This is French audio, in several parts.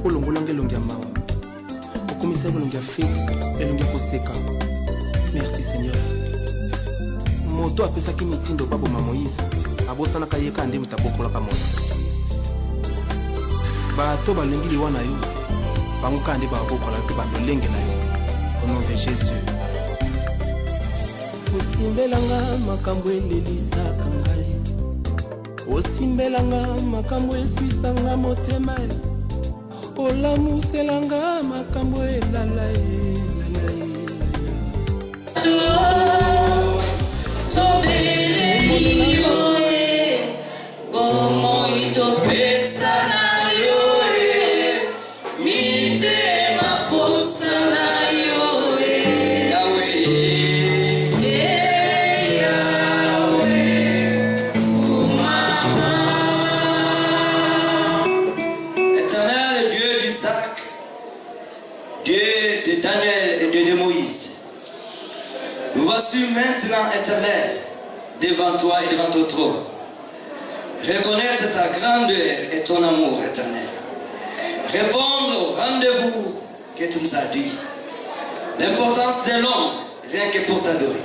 olongolanga elongi ya mawa okomisa elongi ya fete elongi ya koseka. Merci Seigneur. Moto apesaki mitindo baboma Moïse abosanaka ye ka nde moto abokolaka moto. Bato balengi liwa na yo bango ka nde babokola mpe balolenge na yo. Au nom de Jésus. Osimbelanga makambo elelisaka ngai, osimbelanga makambo eswisanga motema, olamuselanga makambo elala elala. Maintenant, Éternel, devant toi et devant ton trône, reconnaître ta grandeur et ton amour, Éternel. Répondre au rendez-vous que tu nous as dit. L'importance de l'homme, rien que pour t'adorer,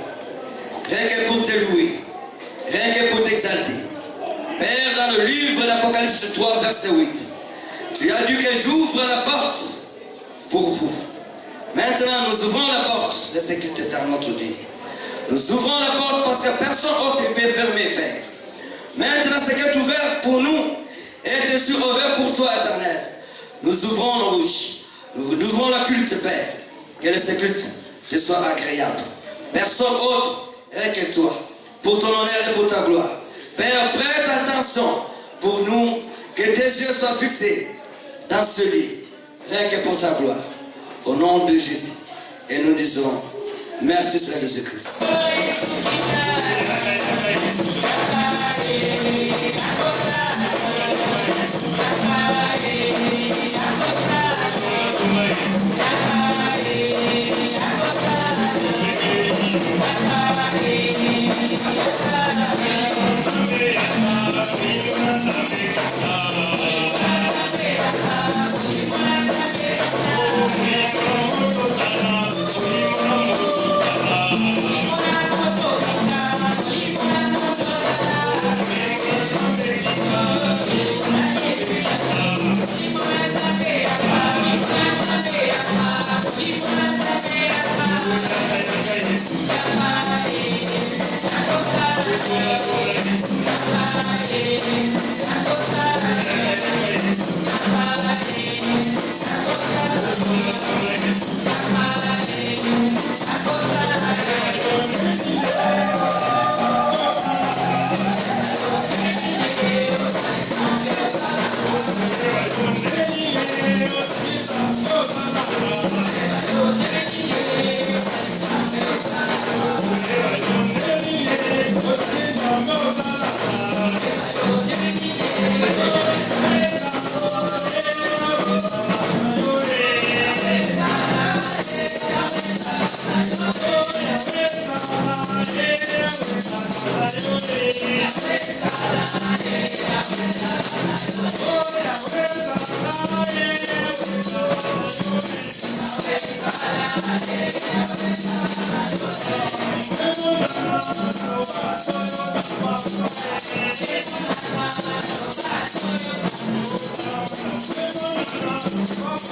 rien que pour te louer, rien que pour t'exalter. Père, dans le livre d'Apocalypse 3, verset 8, tu as dit que j'ouvre la porte pour vous. Maintenant, nous ouvrons la porte de ce qui est dans notre Dieu. Nous ouvrons la porte parce que personne autre ne peut fermer, Père. Maintenant, ce qui est ouvert pour nous est aussi ouvert pour toi, Éternel. Nous ouvrons nos bouches. Nous ouvrons la culte, Père. Que ce culte te soit agréable. Personne autre rien que toi. Pour ton honneur et pour ta gloire. Père, prête attention pour nous. Que tes yeux soient fixés dans ce lit. Rien que pour ta gloire. Au nom de Jésus. Et nous disons... Merci Seigneur Jésus-Christ.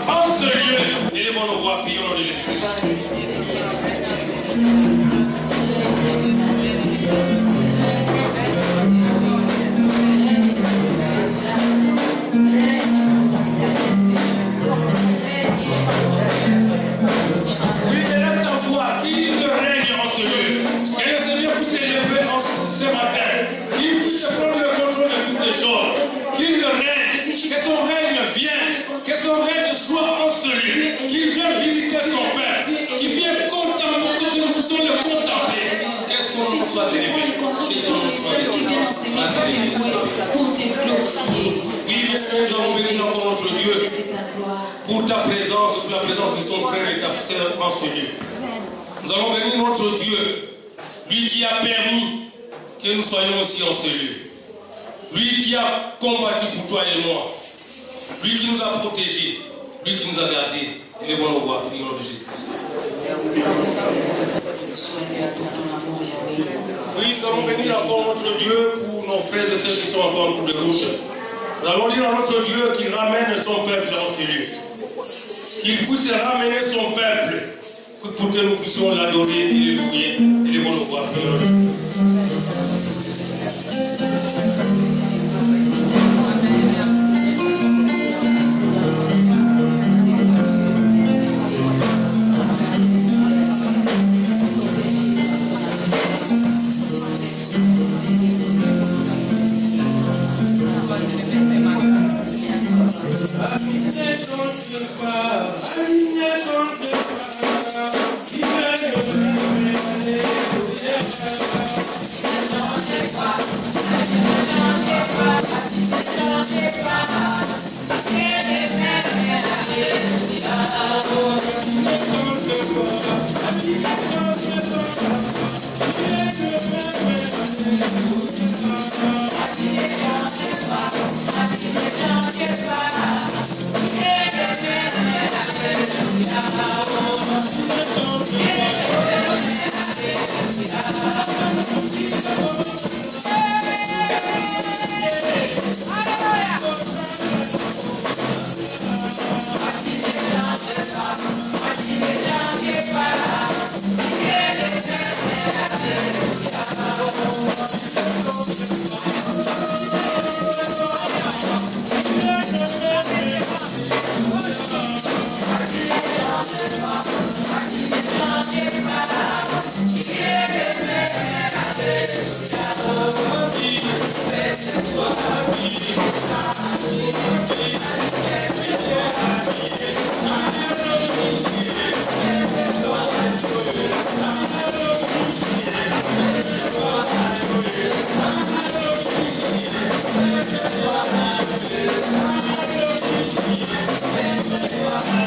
En ce lieu, élevons nos voix, prions au nom de Jésus-Christ. Oui, élève ta voix, qui règne en ce lieu. Que le Seigneur puisse élever ce matin, qu'il puisse prendre le contrôle de toutes les choses, qu'il règne, que son règne vienne, que son règne soit en ce lieu, qu'il vienne visiter son Père, qu'il vienne contempler, que nous puissions le contempler, que son nom soit élevé, que ton nom soit élevé. Pour te glorifier. Oui, Seigneur, nous allons bénir encore notre Dieu pour ta présence, pour la présence de son frère et ta sœur en ce lieu. Nous allons bénir notre Dieu, lui qui a permis que nous soyons aussi en ce lieu. Lui qui a combattu pour toi et moi. Lui qui nous a protégés. lui qui nous a gardés. Élevons nos voix, prions au nom de Jésus-Christ. Oui, nous allons bénir encore notre Dieu pour nos frères et sœurs qui sont encore en cours de route. Nous allons dire à notre Dieu qu'il ramène son peuple dans ces lieux. Qu'il puisse ramener son peuple pour que nous puissions l'adorer et le louer. Élevons nos voix, prions au nom de Jésus-Christ. Pour la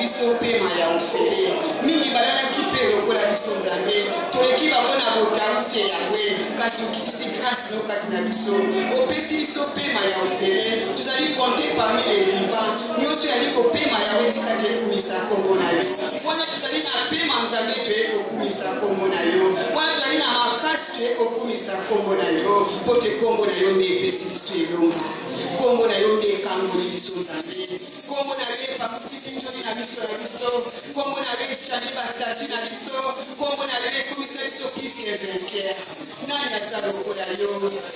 biso pema ya ofele mingi balalaki mpe lokola biso nzambe toleki bango na botamu te yawe kasi okitisi grâce no kati na biso opesi biso pema ya ofele tozali konte parmi les vivants nyonso yali kopema yawe tikaki ekumisa kombo na yo wana tozali na pema nzambe toye kokumisa kombo na yo wana tozali na makasi toye kokumisa kombo na yo mpo te kombo na yo nde epesi biso elonga kombo na yo nde ekangoli biso nzambe kombo na yo epakutisi njoni na biso na biso kombo na yo echange bastati na biso kombo na yo ekomisa biso kristo evenker nani aza lokola yo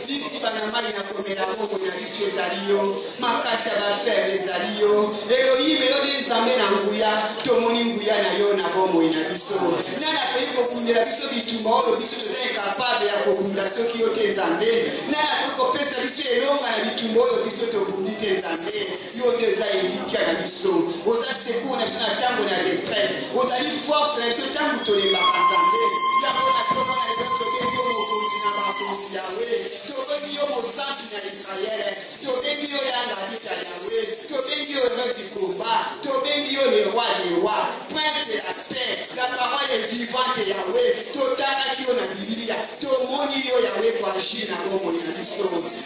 litiba na mai na komela moko na biso ezali yo makasi ya bafere ezali yo elohim elode nzambe na nguya tomoni nguya na yo na bomoi na biso nani akoki kokundela biso bitumba oyo biso toza ekapable ya kokunda soki yo te nzambe nani akoki kopesa biso elonga na bitumba oyo biso tokundi te nzambe yo te eza elikya na biso oza secour na biso na ntango na détresse ozali force na biso ntango tolembaka nzambe yango na tomona yo tobengi yo mokonzi na bakonzi yawe tobengi yo mosantu na israele tobengi yo yanga vita yawe tobengi yo redi komba tobengi yo le roi prince ya paix la parole vivante yawe totalaki yo na bibilia tomoni yo yawe kwaji na bomoi na biso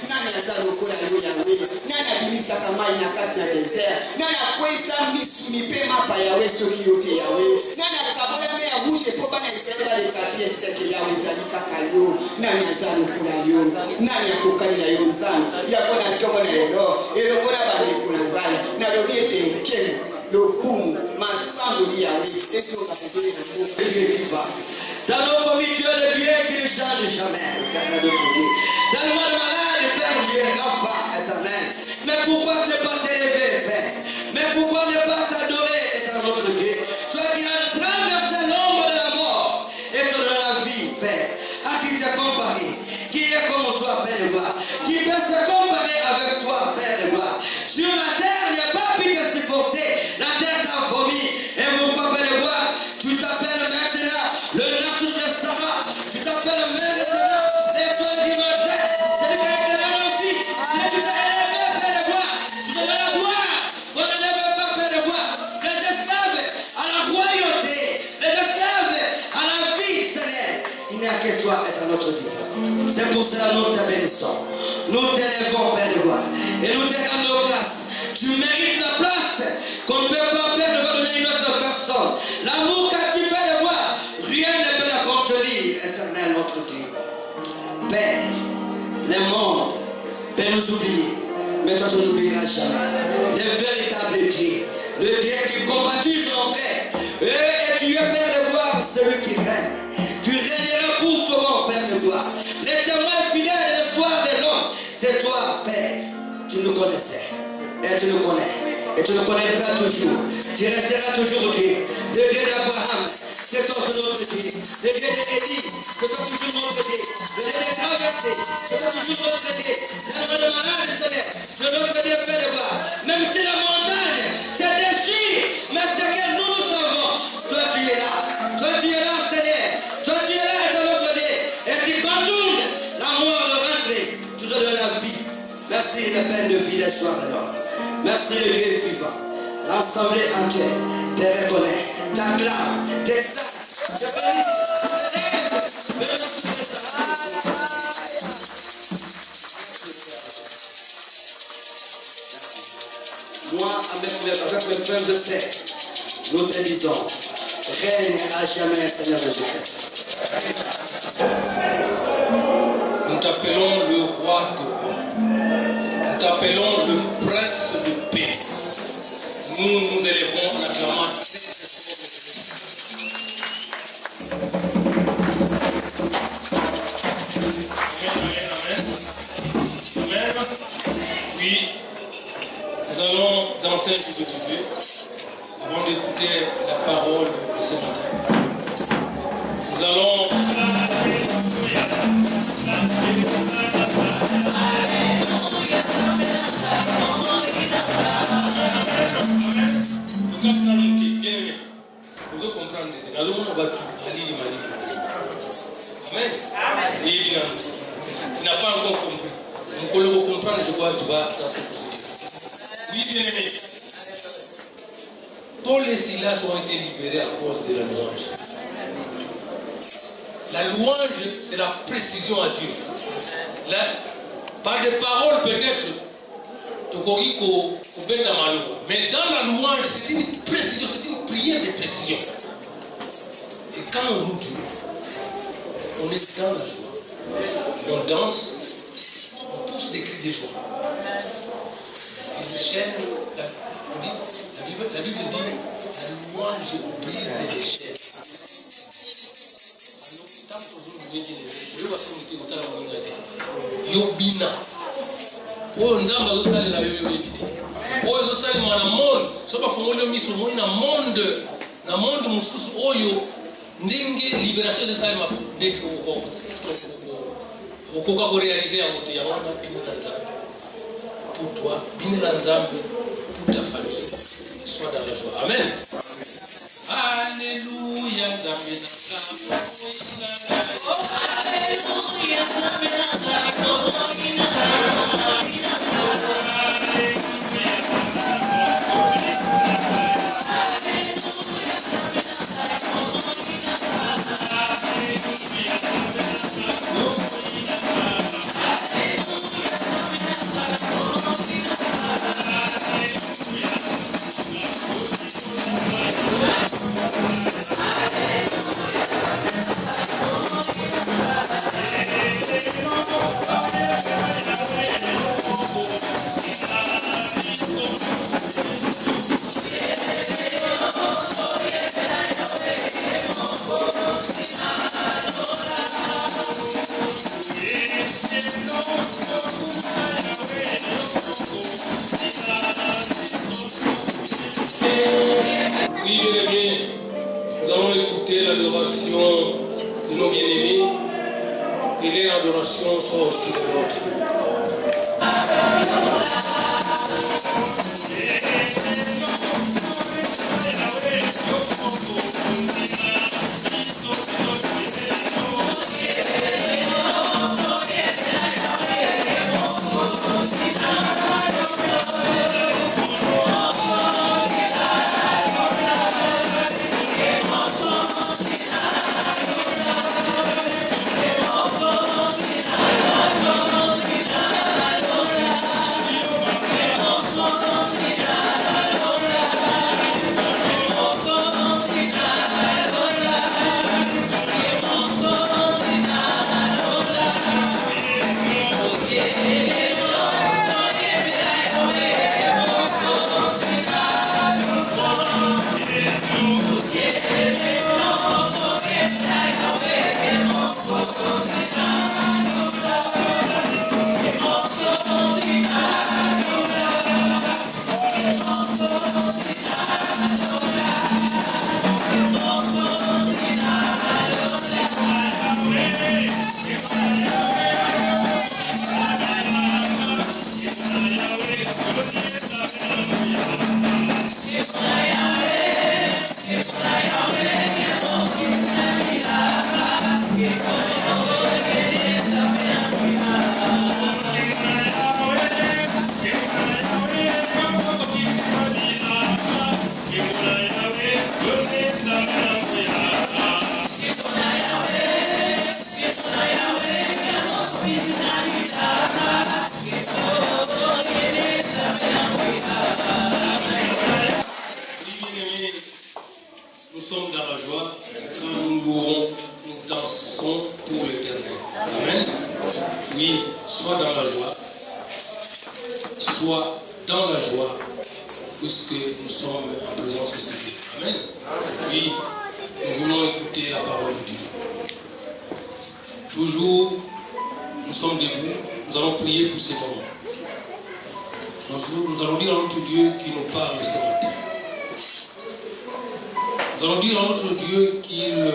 nani aza lokola yo yawe nani abimisaka mai na kati na desert nani akwesa misuni mpe mapa yawe soki yo te yawe nani akaboya me ya rouge mpo bana israele balekaki eseke yawe ezali kaka yo nani aza lokola yo nani akokani na yo nzambe yango na ntongo na yolo elongola bandeko na ngai nalobi ete nkele lokumu masamboli yawe esonga ezeli na moeviva. Dans nos familles, Dieu est le Dieu qui ne change jamais. Dans notre vie. Dans le monde malade, Père Dieu, Rapha, éternel. Mais pourquoi ne pas t'élever, Père? Mais pourquoi ne pas t'adorer, éternel notre Dieu? Toi qui as traversé l'ombre de la mort et te donnes la vie, Père. À qui t'as comparé? Qui est comme toi, Père de gloire? Qui peut se comparer avec toi, Père de gloire? Sur la terre, il n'y a pas pu te supporter. La terre t'a vomi. Et mon papa de gloire, tu t'appelles maintenant le Natus de Sarah. Tu t'appelles maintenant l'étoile du matin. C'est le cas de la vie. C'est tu t'as élevé, Père de gloire. Tu te donnes la gloire. On ne lève pas, Père de gloire. Les esclaves à la royauté. Les esclaves à la vie, Seigneur. Il n'y a que toi, être notre Dieu. C'est pour cela que nous te bénissons. Nous t'élèvons, Père de gloire. Et nous te rendons grâce. Tu mérites la place qu'on ne peut pas perdre devant donner une autre personne. L'amour que tu peux le voir, rien ne peut la contenir, éternel notre Dieu. Père, le monde peut nous oublier, mais toi tu n'oublieras jamais. Le véritable Dieu, le Dieu qui combat toujours nos cœurs. Et tu es Père de gloire, celui qui règne. Tu régneras pour toi, Père de gloire. L'éternel fidèle et l'espoir de l'homme, c'est toi, Père. Tu nous connaissais. Et tu nous connais. Et tu nous connaîtras toujours. Tu resteras toujours Dieu. Le Dieu d'Abraham, c'est toi notre Dieu. Le Dieu d'Élie, c'est toi toujours notre Dieu. Le Dieu des traversées, c'est toi toujours notre Dieu. Le malade, c'est notre Dieu fait de voir. Même si la montagne s'est déchire, mais c'est que nous savons. Toi tu es là. Toi tu es là, Seigneur. Toi tu es là, c'est notre Dieu. Et tu contournes la mort de rentrer. Tu te donnes la vie. Merci le Père de vie, le soir de l'homme. Merci le Dieu vivant. L'Assemblée entière te reconnaît, t'acclame, t'exalte, te moi, avec mes frères, je sais, nous te disons, règne à jamais, Seigneur Jésus-Christ. Nous t'appelons le roi de rois. Nous t'appelons le prince de paix. Nous nous élevons en acclamant. Amen. Puis, nous allons danser un petit peu avant d'écouter la parole de ce matin. Nous allons. Vous comprendre. Amen. Tu n'as pas encore compris. Pour le comprendre, je crois que tu vas dans cette position. Oui, bien aimé. Paul et Silas ont été libérés à cause de la louange. La louange, c'est la précision à Dieu. Par des paroles peut-être, mais dans la louange, c'est une précision, c'est une prière de précision. Et quand on loue Dieu, on est dans la joie. On danse, on pousse des cris de joie. Et les chaînes, la Bible dit, la louange brise les chaînes. Yobina. Oh, nzamba zosalela yo yebite. Oh, zosalela na monde. Soba fongolo miso moni na monde mususu oyo ndenge libération de salima dès que okoka ko réaliser ya moto ya wana bina nzambe. Pour toi, bina nzambe pour ta famille. Sois dans la joie. Amen. Alléluia, nzambe Oui, bien-aimés, nous allons écouter l'adoration de nos bien-aimés et l'adoration soit aussi de l'autre. Nous sommes dans la joie quand nous louons, nous dansons pour l'Éternel. Amen. Oui, sois dans la joie. Sois dans la joie, puisque nous sommes en présence de Dieu. Amen. Oui, nous voulons écouter la parole de Dieu. Toujours, nous sommes debout, nous allons prier pour ces moments. Nous allons dire à notre Dieu qui nous parle ce matin. Nous allons dire à notre Dieu qu'il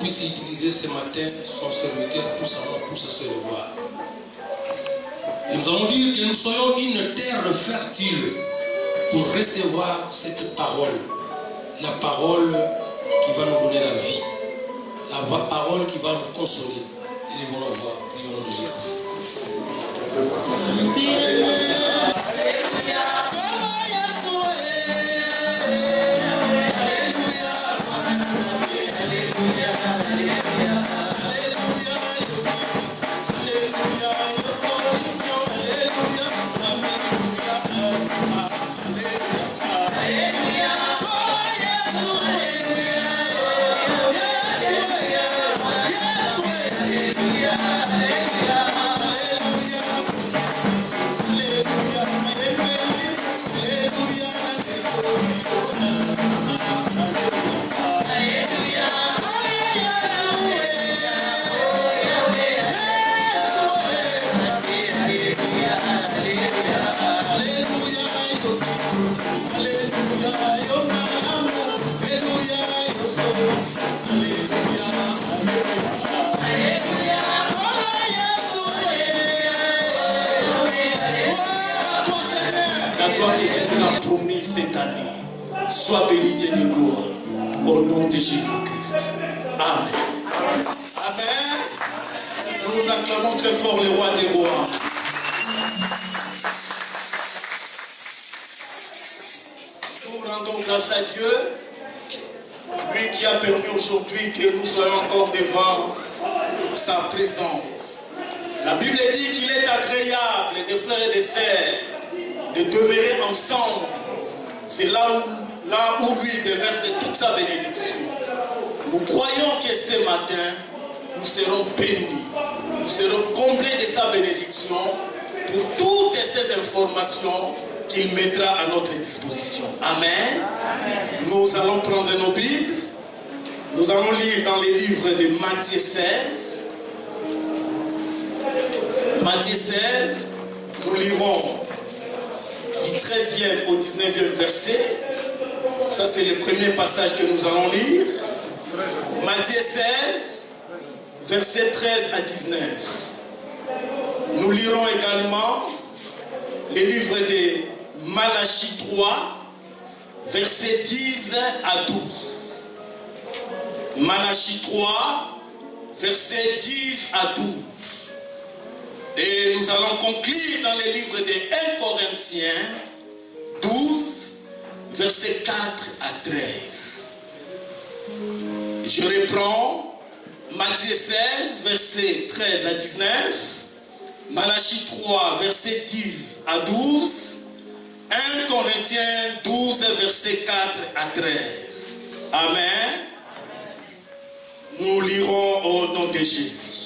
puisse utiliser ce matin son serviteur pour sa seule gloire. Et nous allons dire que nous soyons une terre fertile pour recevoir cette parole. La parole qui va nous donner la vie. La parole qui va nous consoler. Élevons la voix, prions le Jésus. La gloire que tu nous as promis cette année soit bénie Dieu de gloire au nom de Jésus-Christ. Amen. Amen. Nous acclamons très fort le roi des rois. Nous rendons grâce à Dieu, lui qui a permis aujourd'hui que nous soyons encore devant sa présence. La Bible dit qu'il est agréable de frères et de sœurs de demeurer ensemble. C'est là où lui déverse toute sa bénédiction. Nous croyons que ce matin, nous serons bénis. Nous serons comblés de sa bénédiction pour toutes ces informations qu'il mettra à notre disposition. Amen. Nous allons prendre nos Bibles. Nous allons lire dans les livres de Matthieu 16. Matthieu 16, nous lirons du 13e au 19e verset. Ça, c'est le premier passage que nous allons lire. Matthieu 16, versets 13 à 19. Nous lirons également les livres de Malachie 3, versets 10 à 12. Malachie 3, versets 10 à 12. Et nous allons conclure dans les livres de 1 Corinthiens 12, versets 4 à 13. Je reprends Matthieu 16, versets 13 à 19, Malachie 3, versets 10 à 12, 1 Corinthiens 12, versets 4 à 13. Amen. Nous lirons au nom de Jésus.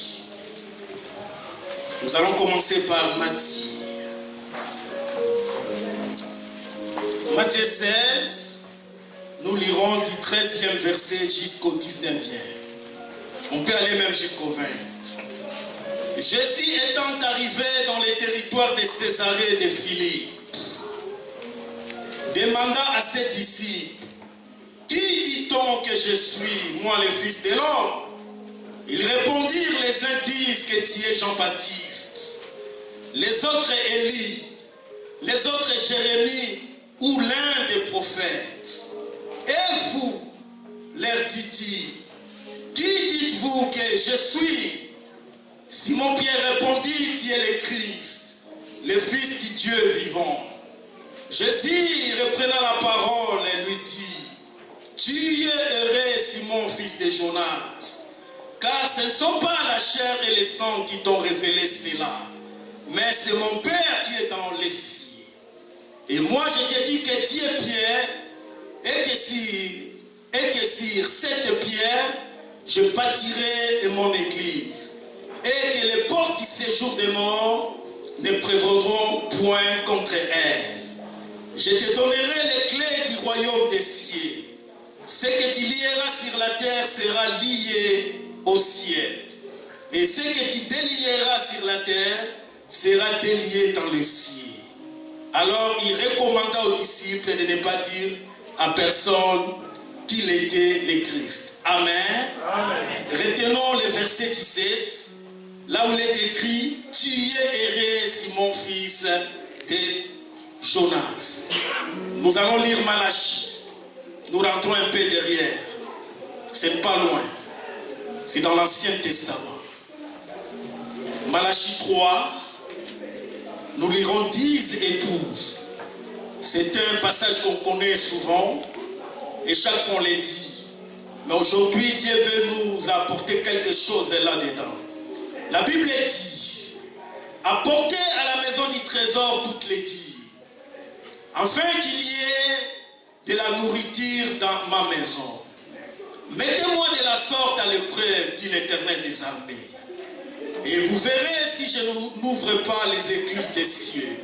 Nous allons commencer par Matthieu. Matthieu 16, nous lirons du 13e verset jusqu'au 19e. On peut aller même jusqu'au 20. Jésus étant arrivé dans les territoires de Césarée de Philippe, demanda à ses disciples, qui dit-on que je suis, moi le Fils de l'homme? Ils répondirent, les uns disent que tu es Jean-Baptiste, les autres Élie, les autres Jérémie ou l'un des prophètes. Et vous, leur dit-il, qui dites-vous que je suis? Simon-Pierre répondit, tu es le Christ, le Fils du Dieu vivant. Jésus, reprenant la parole, lui dit, tu es heureux, Simon, fils de Jonas, car ce ne sont pas la chair et le sang qui t'ont révélé cela, mais c'est mon Père qui est dans les cieux. Et moi je te dis que tu es Pierre, et que sur cette pierre, je bâtirai mon église, et que les portes du séjour des morts ne prévaudront point contre elle. Je te donnerai les clés du royaume des cieux. Ce que tu lieras sur la terre sera lié au ciel. Et ce que tu délieras sur la terre sera délié dans le ciel. Alors il recommanda aux disciples de ne pas dire à personne qu'il était le Christ. Amen. Amen. Retenons le verset 17, là où il est écrit, tu es heureux, Simon, fils de Jonas. Nous allons lire Malachie. Nous rentrons un peu derrière. C'est pas loin. C'est dans l'Ancien Testament. Malachie 3, nous lirons 10 et 12. C'est un passage qu'on connaît souvent et chaque fois on les dit. Mais aujourd'hui, Dieu veut nous apporter quelque chose là-dedans. La Bible dit, apportez à la maison du trésor toutes les dires, afin qu'il y ait de la nourriture dans ma maison. Mettez-moi de la sorte à l'épreuve, dit l'Éternel des armées. Et vous verrez si je n'ouvre pas les écluses des cieux.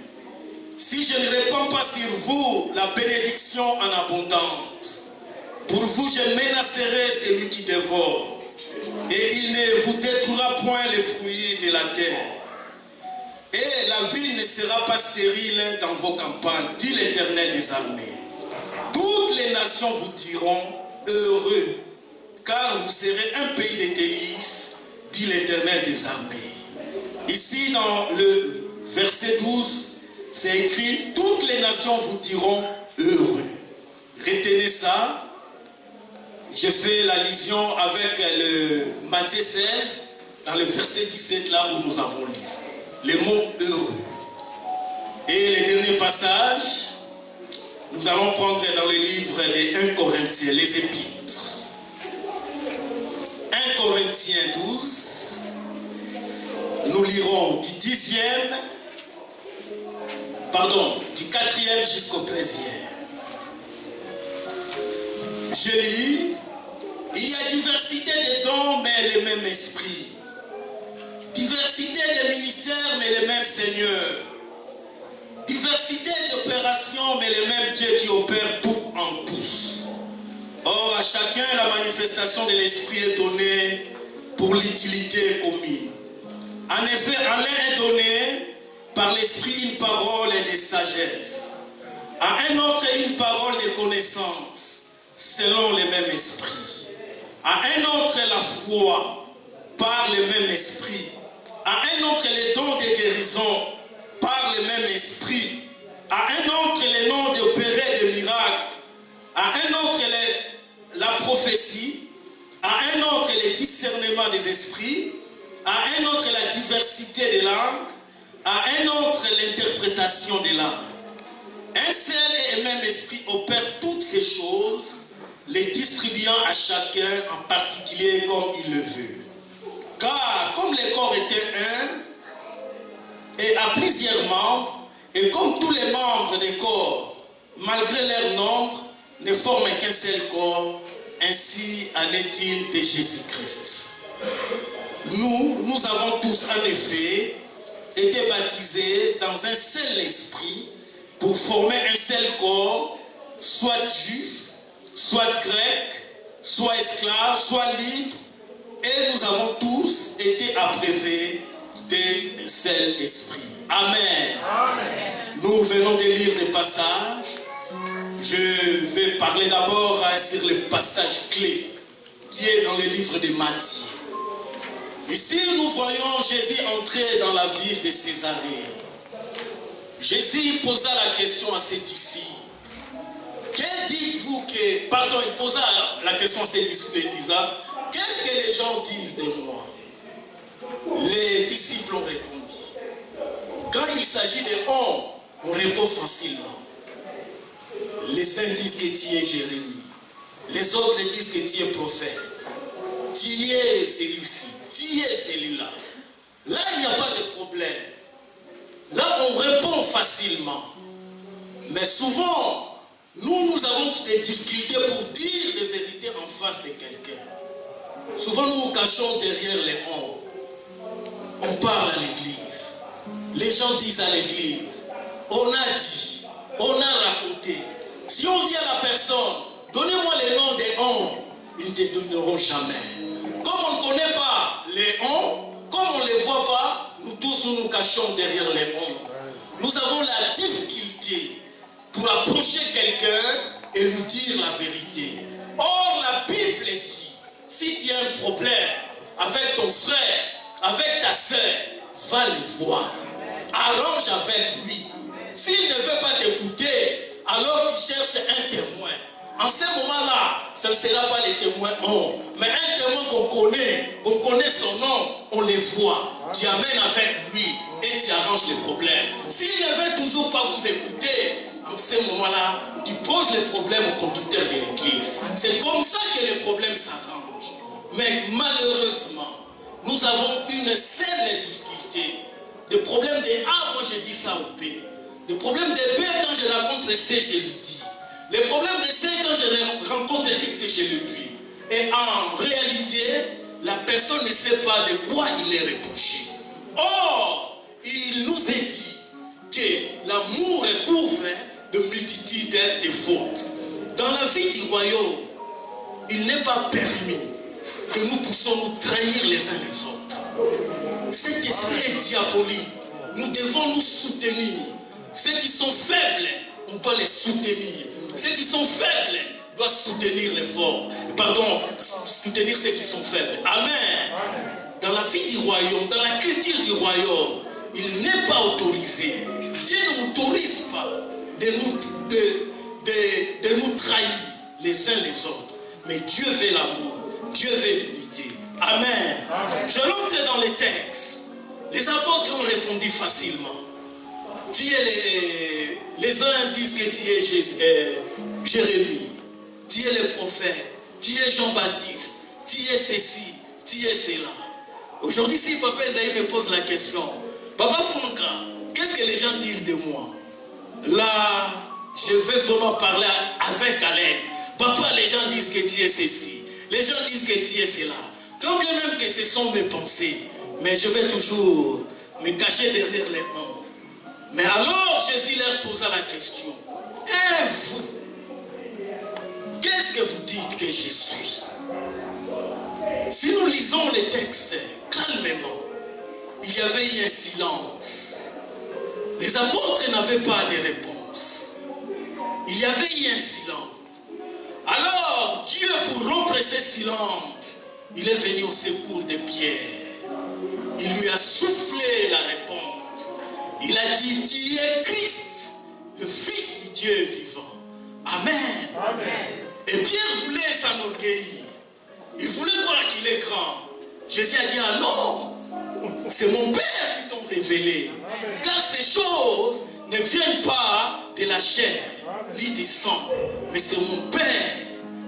Si je ne répands pas sur vous la bénédiction en abondance. Pour vous, je menacerai celui qui dévore. Et il ne vous détruira point les fruits de la terre. Et la ville ne sera pas stérile dans vos campagnes, dit l'Éternel des armées. Toutes les nations vous diront heureux, car vous serez un pays de délices, dit l'Éternel des armées. Ici, dans le verset 12, c'est écrit, toutes les nations vous diront heureux. Retenez ça. Je fais l'allusion avec le Matthieu 16, dans le verset 17, là où nous avons lu. Le mot heureux. Et le dernier passage, nous allons prendre dans le livre des 1 Corinthiens, les épîtres. 1 Corinthiens 12, nous lirons du 4e jusqu'au 13e. Je lis, il y a diversité de dons, mais le même esprit. Diversité de ministères, mais le même Seigneur. Diversité d'opérations, mais le même Dieu qui opère tout en tous. Or, à chacun, la manifestation de l'Esprit est donnée pour l'utilité commune. En effet, à l'un est donné par l'Esprit une parole de sagesse. À un autre, une parole de connaissance, selon le même Esprit. À un autre, la foi, par le même Esprit. À un autre, les dons de guérison, par le même Esprit. À un autre, les noms d'opérer des miracles. À un autre, la prophétie. À un autre, le discernement des esprits. À un autre, la diversité des langues. À un autre, l'interprétation des langues. Un seul et même esprit opère toutes ces choses, les distribuant à chacun en particulier comme il le veut. Car comme le corps était un et a plusieurs membres, et comme tous les membres des corps, malgré leur nombre, ne forment qu'un seul corps, ainsi en est-il de Jésus-Christ. Nous avons tous en effet été baptisés dans un seul esprit pour former un seul corps, soit juif, soit grec, soit esclave, soit libre, et nous avons tous été abreuvés d'un seul esprit. Amen. Amen. Nous venons de lire des passages. Je vais parler d'abord sur le passage clé qui est dans le livre de Matthieu. Ici, nous voyons Jésus entrer dans la ville de Césarée. Jésus posa la question à ses disciples. Que dites-vous que... Pardon, il posa la question à ses disciples disant, qu'est-ce que les gens disent de moi? Les disciples ont répondu. Quand il s'agit de hommes, on répond facilement. Les uns disent que tu es Jérémie. Les autres disent que tu es prophète. Tu es celui-ci. Tu es celui-là. Là, il n'y a pas de problème. Là, on répond facilement. Mais souvent, nous avons des difficultés pour dire des vérités en face de quelqu'un. Souvent, nous nous cachons derrière les hommes. On parle à l'église. Les gens disent à l'église, on a dit, on a raconté. Si on dit à la personne, donnez-moi les noms des hommes, ils ne te donneront jamais. Comme on ne connaît pas les hommes, comme on ne les voit pas, nous tous nous cachons derrière les hommes. Nous avons la difficulté pour approcher quelqu'un et lui dire la vérité. Or, la Bible dit, si tu as un problème avec ton frère, avec ta soeur, va le voir. Arrange avec lui. S'il ne veut pas t'écouter, alors tu cherches un témoin. En ce moment-là, ce ne sera pas les témoins mais un témoin qu'on connaît son nom, on les voit. Tu amènes avec lui et tu arranges le problème. S'il ne veut toujours pas vous écouter, en ce moment-là, tu poses le problème au conducteur de l'église. C'est comme ça que le problème s'arrange. Mais malheureusement, nous avons une seule difficulté. Le problème de A, moi je dis ça au B. Le problème de B, quand je rencontre C, je lui dis. Le problème de C, quand je rencontre X, je le dis. Et en réalité, la personne ne sait pas de quoi il est reproché. Or, il nous est dit que l'amour est couvre de multitudes de fautes. Dans la vie du royaume, il n'est pas permis que nous puissions nous trahir les uns les autres. Cet esprit est diabolique. nous devons nous soutenir. Ceux qui sont faibles, on doit les soutenir. Ceux qui sont faibles doivent soutenir les forts. Pardon, soutenir ceux qui sont faibles. Amen. Dans la vie du royaume, dans la culture du royaume, il n'est pas autorisé. Dieu ne m'autorise pas de nous trahir les uns les autres. Mais Dieu veut l'amour. Dieu veut l'unité. Amen. Je rentre dans les textes. Les apôtres ont répondu facilement. Les uns disent que tu es Jérémie, tu es le prophète, tu es Jean-Baptiste, tu es ceci, tu es cela. Aujourd'hui, si Papa Esaïe me pose la question, Papa Funka, qu'est-ce que les gens disent de moi? Là, je vais vraiment parler avec à l'aise. Papa, les gens disent que tu es ceci, les gens disent que tu es cela. Quand bien même que ce sont mes pensées, mais je vais toujours me cacher derrière les hommes. Mais alors Jésus leur posa la question. Et vous, qu'est-ce que vous dites que je suis? Si nous lisons les textes calmement, il y avait eu un silence. Les apôtres n'avaient pas de réponse. Il y avait eu un silence. Alors Dieu, pour rompre ce silence, il est venu au secours de Pierre. Il lui a soufflé la réponse. Il a dit, tu es Christ, le Fils du Dieu vivant. Amen. Amen. Et Pierre voulait s'enorgueillir. Il voulait croire qu'il est grand. Jésus a dit, ah non, c'est mon Père qui t'ont révélé. Amen. Car ces choses ne viennent pas de la chair, ni du sang, mais c'est mon Père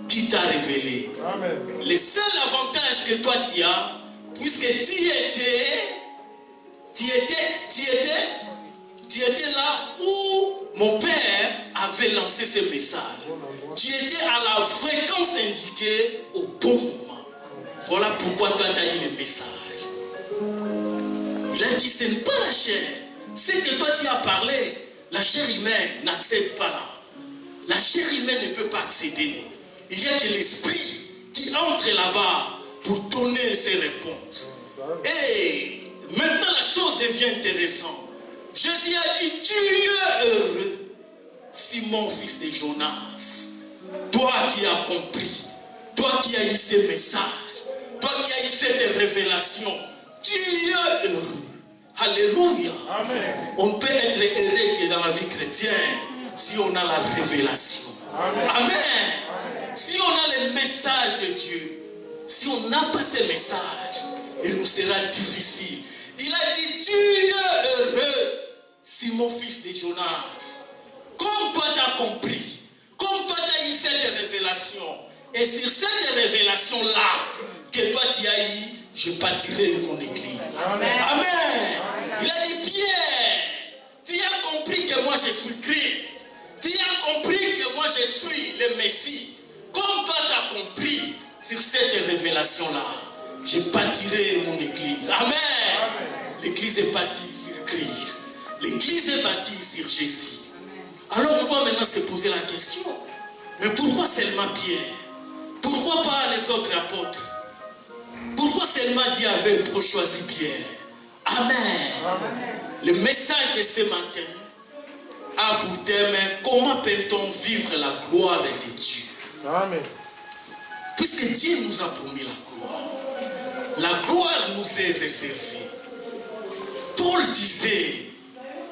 qui t'a révélé. Amen. Le seul avantage que toi tu as, puisque tu étais là où mon Père avait lancé ce message. Tu étais à la fréquence indiquée au bon moment. Voilà pourquoi toi tu as eu le message. Il a dit, ce n'est pas la chair. Ce que toi tu as parlé, la chair humaine n'accède pas là. La chair humaine ne peut pas accéder. Il y a que l'esprit qui entre là-bas pour donner ses réponses. Et maintenant la chose devient intéressante. Jésus a dit, tu es heureux, Simon, fils de Jonas. Toi qui as compris, toi qui as eu ce message, toi qui as eu cette révélation, tu es heureux. Alléluia. Amen. On peut être heureux que dans la vie chrétienne si on a la révélation. Amen. Amen. Amen. Si on a le message de Dieu, si on n'a pas ce message, il nous sera difficile. Il a dit, tu es heureux, Simon, fils de Jonas. Comme toi tu as compris, comme toi tu as eu cette révélation, et sur cette révélation-là que toi tu as eu, je bâtirai mon église. Amen. Amen. Il a dit, Pierre, tu as compris que moi je suis Christ. Tu as compris que moi je suis le Messie. Comme toi tu as compris sur cette révélation-là, je bâtirai mon église. Amen. Amen. L'église est bâtie sur Christ. L'église est bâtie sur Jésus. Alors on va maintenant se poser la question. Mais pourquoi seulement Pierre? Pourquoi pas les autres apôtres? Pourquoi seulement Dieu avait choisi Pierre? Amen. Amen. Le message de ce matin a pour thème, comment peut-on vivre la gloire de Dieu? Amen. Puisque Dieu nous a promis la gloire nous est réservée. Paul disait,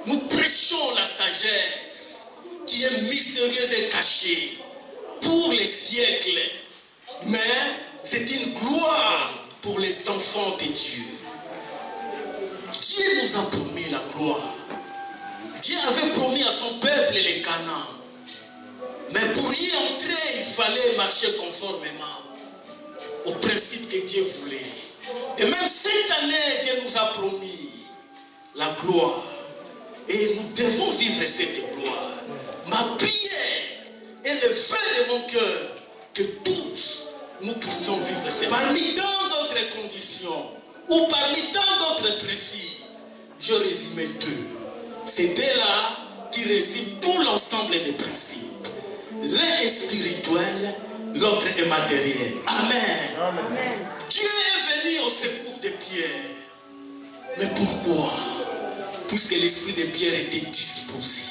nous prêchons la sagesse qui est mystérieuse et cachée pour les siècles, mais c'est une gloire pour les enfants de Dieu. Dieu nous a promis la gloire. Dieu avait promis à son peuple les Canaan. Mais pour y entrer, il fallait marcher conformément au principe que Dieu voulait. Et même cette année, Dieu nous a promis la gloire. Et nous devons vivre cette gloire. Ma prière et le feu de mon cœur, que tous nous puissions vivre cette gloire. Parmi tant d'autres conditions, ou parmi tant d'autres principes, je résumais deux. C'est deux-là qui résument tout l'ensemble des principes. L'un est spirituel, l'autre est matériel. Amen. Amen. Dieu est venu au secours de Pierre. Mais pourquoi? puisque l'esprit de Pierre était disposé.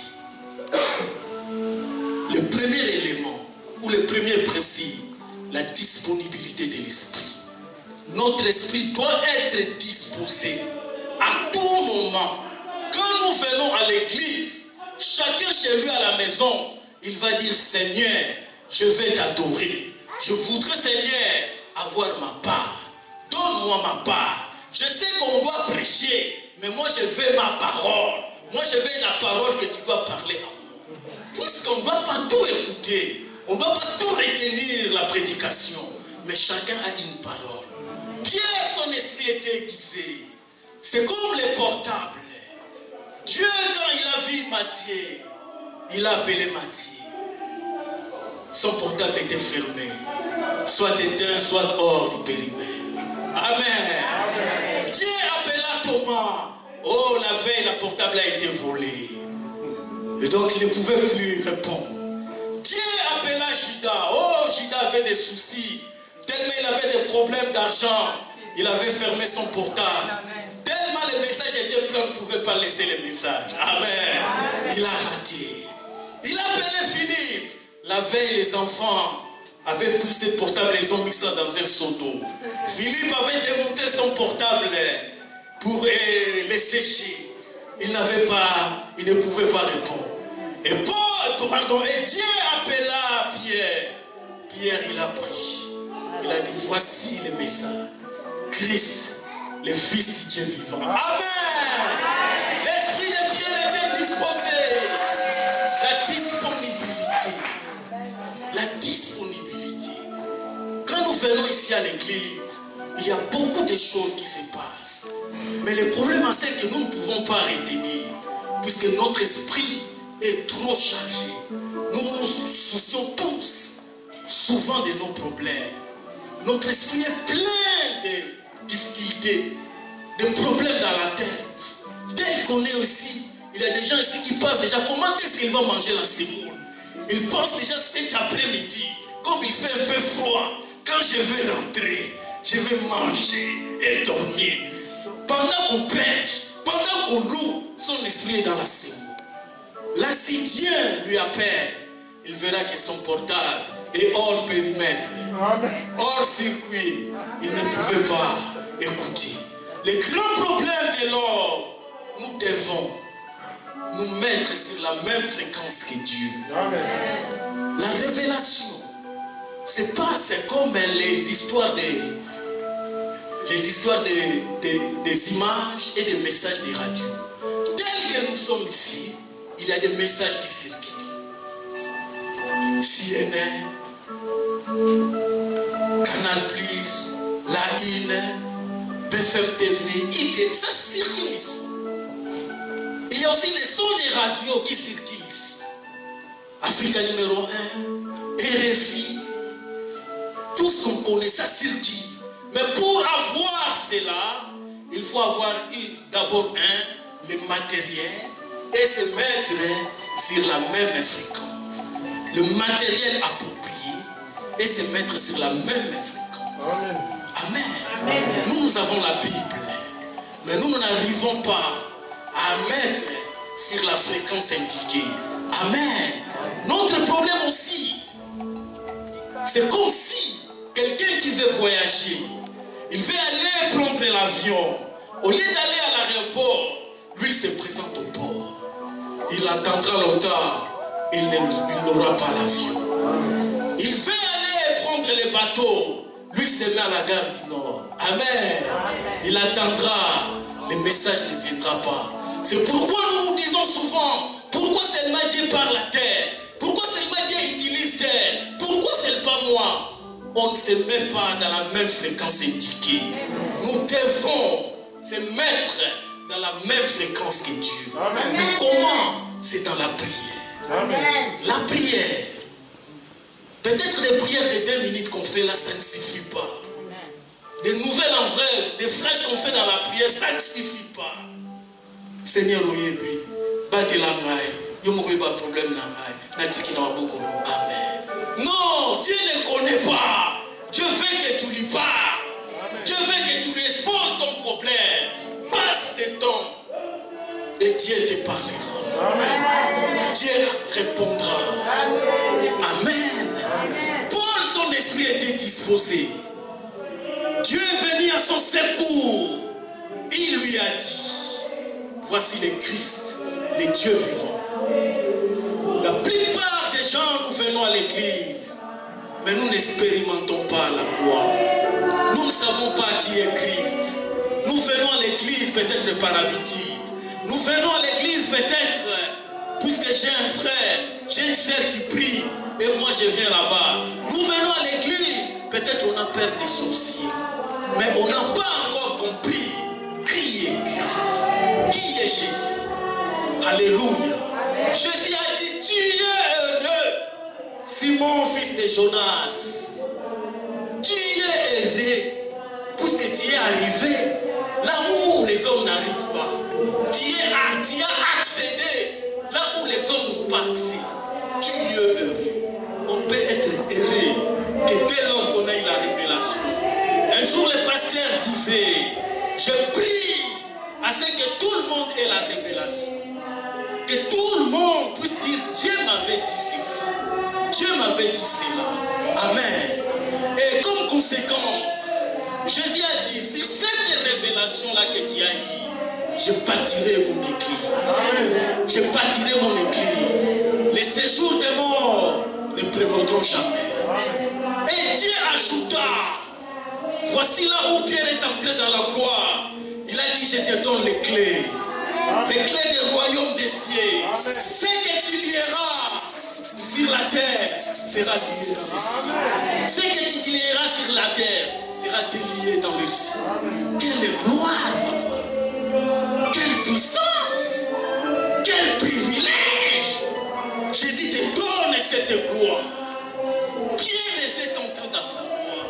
Le premier élément, ou le premier principe, la disponibilité de l'esprit. Notre esprit doit être disposé à tout moment. Quand nous venons à l'église, chacun chez lui à la maison, il va dire, Seigneur, je vais t'adorer. Je voudrais, Seigneur, avoir ma part. Donne-moi ma part. Je sais qu'on doit prêcher, mais moi je veux ma parole. Moi je veux la parole que tu dois parler à moi. Puisqu'on ne doit pas tout écouter, on ne doit pas tout retenir la prédication, mais chacun a une parole. Pierre, son esprit était aiguisé. C'est comme les portables. Dieu, quand il a vu Matthieu, il a appelé Matthieu. Son portable était fermé, soit éteint, soit hors du périmètre. Amen. Dieu appela Thomas. Oh, la veille, la portable a été volée. Et donc, il ne pouvait plus répondre. Dieu appela Judas. Oh, Judas avait des soucis. Tellement il avait des problèmes d'argent. Il avait fermé son portable. Tellement les messages étaient pleins, il ne pouvait pas laisser les messages. Amen. Il a raté. Il appelait Philippe. La veille, les enfants avaient pris ce portable et ils ont mis ça dans un seau d'eau. Philippe avait démonté son portable pour les sécher. Il ne pouvait pas répondre. Et Dieu appela Pierre. Pierre, il a pris. Il a dit, voici le message. Christ, le Fils du Dieu vivant. Amen. L'esprit de Pierre était disposé. La disponibilité. La disponibilité. Quand nous venons ici à l'église, il y a beaucoup de choses qui se passent. Mais le problème, c'est que nous ne pouvons pas retenir, puisque notre esprit est trop chargé. Nous nous soucions tous, souvent de nos problèmes. Notre esprit est plein de difficultés, de problèmes dans la tête. Tel qu'on est aussi, il y a des gens ici qui pensent déjà comment est-ce qu'il va manger la semoule. Ils pensent déjà cet après-midi, comme il fait un peu froid, quand je vais rentrer, je vais manger et dormir. Pendant qu'on prêche, pendant qu'on loue, son esprit est dans la semoule. Là, si Dieu lui appelle, il verra que son portable est hors périmètre, hors circuit. Il ne pouvait pas écouter. Les grands problèmes de l'homme, nous devons nous mettre sur la même fréquence que Dieu. La révélation, c'est comme les histoires des images et des messages de radio. Tel que nous sommes ici, il y a des messages qui circulent. CNN, Canal+, La Une, BFM TV, ID, ça circule ici. Il y a aussi les sons des radios qui circulent ici. Africa numéro 1, RFI, tout ce qu'on connaît, ça circule. Mais pour avoir cela, il faut avoir d'abord le matériel et se mettre sur la même fréquence. Le matériel approprié et se mettre sur la même fréquence. Amen. Amen. Nous avons la Bible, mais nous n'arrivons pas à mettre sur la fréquence indiquée. Amen. Notre problème aussi, c'est comme si quelqu'un qui veut voyager, il veut aller prendre l'avion. Au lieu d'aller à l'aéroport, lui se présente au port. Il attendra longtemps, il n'aura pas l'avion. Il veut aller prendre le bateau, lui se met à la gare du Nord. Amen. Il attendra, le message ne viendra pas. C'est pourquoi nous nous disons souvent, pourquoi seulement Dieu parle à terre? Pourquoi seulement Dieu utilise terre? Pourquoi seulement pas moi? On ne se met pas dans la même fréquence indiquée. Nous devons se mettre dans la même fréquence que Dieu. Amen. Mais comment? C'est dans la prière. Amen. La prière. Peut-être les prières de 2 minutes qu'on fait là, ça ne suffit pas. Amen. Des nouvelles en rêve, des flashs qu'on fait dans la prière, ça ne suffit pas. Seigneur, oyebi, bate la maille, yomokoye pas problème na maille, natiki na waboko. Amen. Non, Dieu ne connaît pas. Dieu veut que tu lui parles. Dieu veut que tu lui exposes ton problème. Passe des temps. Et Dieu te parlera. Amen. Dieu répondra. Amen. Paul, son esprit était disposé. Dieu est venu à son secours. Il lui a dit, voici le Christ, le Dieu vivant. La plupart des gens, nous venons à l'église, mais nous n'expérimentons pas la gloire. Nous ne savons pas qui est Christ. Nous venons à l'église peut-être par habitude. Nous venons à l'église peut-être, puisque j'ai un frère, j'ai une sœur qui prie, et moi je viens là-bas. Nous venons à l'église, peut-être on a peur des sorciers, mais on n'a pas encore compris qui est Christ, qui est Jésus. Alléluia. Jésus a dit, tu es heureux, Simon, fils de Jonas. Tu es heureux, puisque tu es arrivé là où les hommes n'arrivent pas. Tu as accédé là où les hommes n'ont pas accès. Tu es heureux. On peut être heureux que dès lors qu'on a eu la révélation. Un jour, le pasteur disait, je prie à ce que tout le monde ait la révélation. Que tout le monde puisse dire, Dieu m'avait dit ceci. Dieu m'avait dit cela. Amen. Et comme conséquence, Jésus a dit, c'est cette révélation-là que tu as eue, je bâtirai mon église. Je bâtirai mon église. Les séjours des morts ne prévaudront jamais. Et Dieu ajouta, voici là où Pierre est entré dans la gloire. Il a dit, je te donne les clés. Les clés du royaume des cieux. Ce que tu lieras sur la terre sera lié dans le ciel. Ce que tu lieras sur la terre sera délié dans le ciel. Quelle gloire, papa. Quelle puissance. Quel privilège. Jésus te donne cette gloire. Pierre était entré dans sa gloire.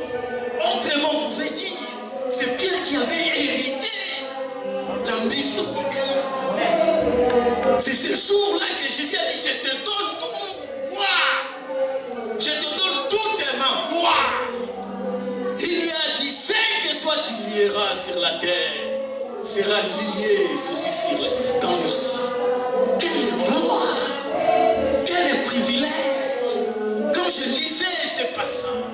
Autrement, on pouvait dire, c'est Pierre qui avait hérité l'ambition de Christ. C'est ce jour-là que Jésus a dit, je te donne toute mon gloire. Je te donne toute ma gloire. Il y a dit, ce que toi tu lieras sur la terre sera lié aussi dans le ciel. Quelle gloire. Quel privilège. Quand je lisais ce passage,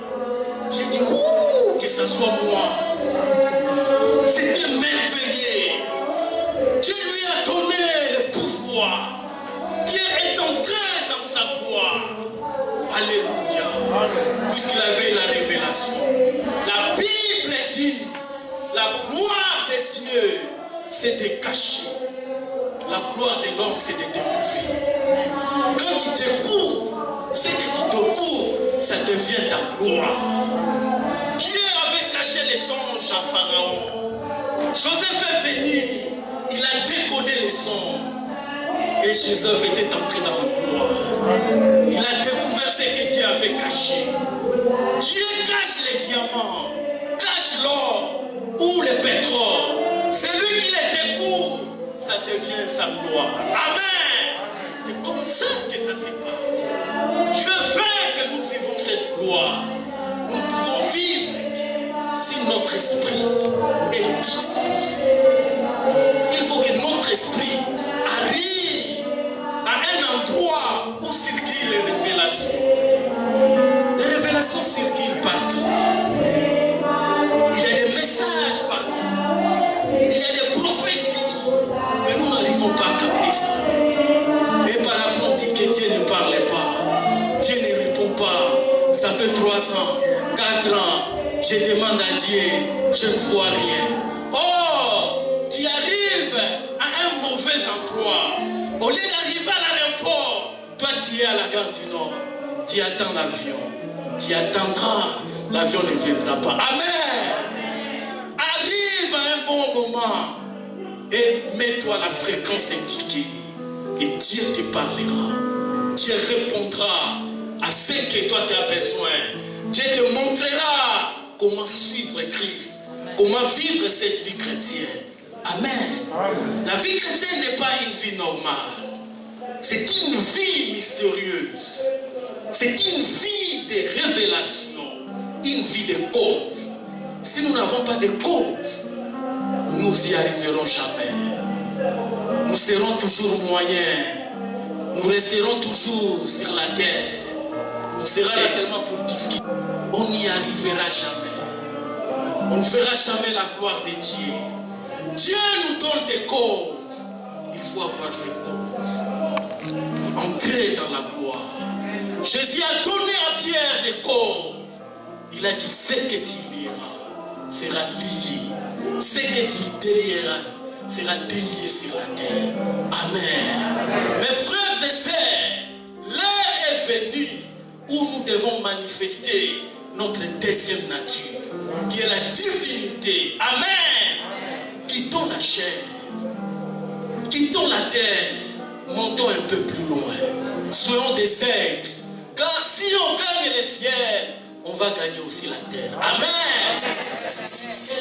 j'ai dit, ouh, que ce soit moi. C'était merveilleux. Dieu lui a donné le pouvoir. Pierre est entré dans sa gloire. Alléluia. Puisqu'il avait la révélation. La Bible dit, la gloire de Dieu, c'est de cacher. La gloire de l'homme, c'est de découvrir. Quand tu découvres, ce que tu découvres, ça devient ta gloire. Dieu avait caché les songes à Pharaon. Joseph est venu, il a décodé les songes. Et Joseph était entré dans la gloire. Il a découvert ce que Dieu avait caché. Dieu cache les diamants, cache l'or ou le pétrole. Celui qui les découvre, ça devient sa gloire. Amen. C'est comme ça que ça se passe. Dieu veut que nous vivons cette gloire. Nous pouvons vivre si notre esprit est disposé. Il faut que notre esprit arrive à un endroit où circulent les révélations. Les révélations circulent partout. Il y a des messages partout. Il y a des prophéties. Mais nous n'arrivons pas à capter cela. Et par après on dit que Dieu ne parlait pas. Dieu ne répond pas. Ça fait 3 ans, 4 ans. Je demande à Dieu, je ne vois rien. Oh, tu arrives à un mauvais endroit. Au lieu d'arriver à l'aéroport, toi tu es à la gare du Nord. Tu attends l'avion. Tu attendras. L'avion ne viendra pas. Amen. Arrive à un bon moment et mets-toi la fréquence indiquée. Et Dieu te parlera. Dieu répondra à ce que toi tu as besoin. Dieu te montrera comment suivre Christ, comment vivre cette vie chrétienne. Amen. La vie chrétienne n'est pas une vie normale. C'est une vie mystérieuse. C'est une vie de révélation. Une vie de côte. Si nous n'avons pas de côte, nous n'y arriverons jamais. nous serons toujours moyens. Nous resterons toujours sur la terre. On sera là seulement pour discuter. On n'y arrivera jamais. On ne fera jamais la gloire de Dieu. Dieu nous donne des codes. Il faut avoir ces codes pour entrer dans la gloire. Jésus a donné à Pierre des codes. Il a dit, ce que tu liras sera lié. Ce que tu délieras sera délié sur la terre. Amen. Mes frères et sœurs, l'heure est venue où nous devons manifester notre deuxième nature, qui est la divinité. Amen. Quittons la chair, quittons la terre, montons un peu plus loin. Soyons des aigles, car si on gagne les ciels, on va gagner aussi la terre. Amen.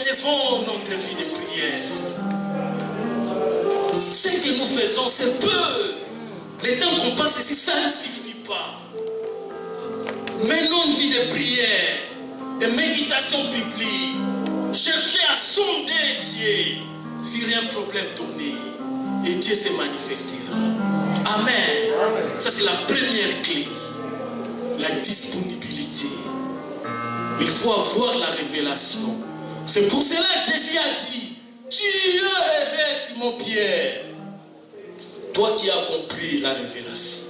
Élevons notre vie de prière. Ce que nous faisons, c'est peu. Les temps qu'on passe ici, ça ne suffit pas. Menons une vie de prière, de méditation biblique. Cherchez à sonder Dieu s'il y a un problème donné. Et Dieu se manifestera. Amen. Ça, c'est la première clé. La disponibilité. Il faut avoir la révélation. C'est pour cela que Jésus a dit, Dieu est heureux, Simon-Pierre, toi qui as compris la révélation.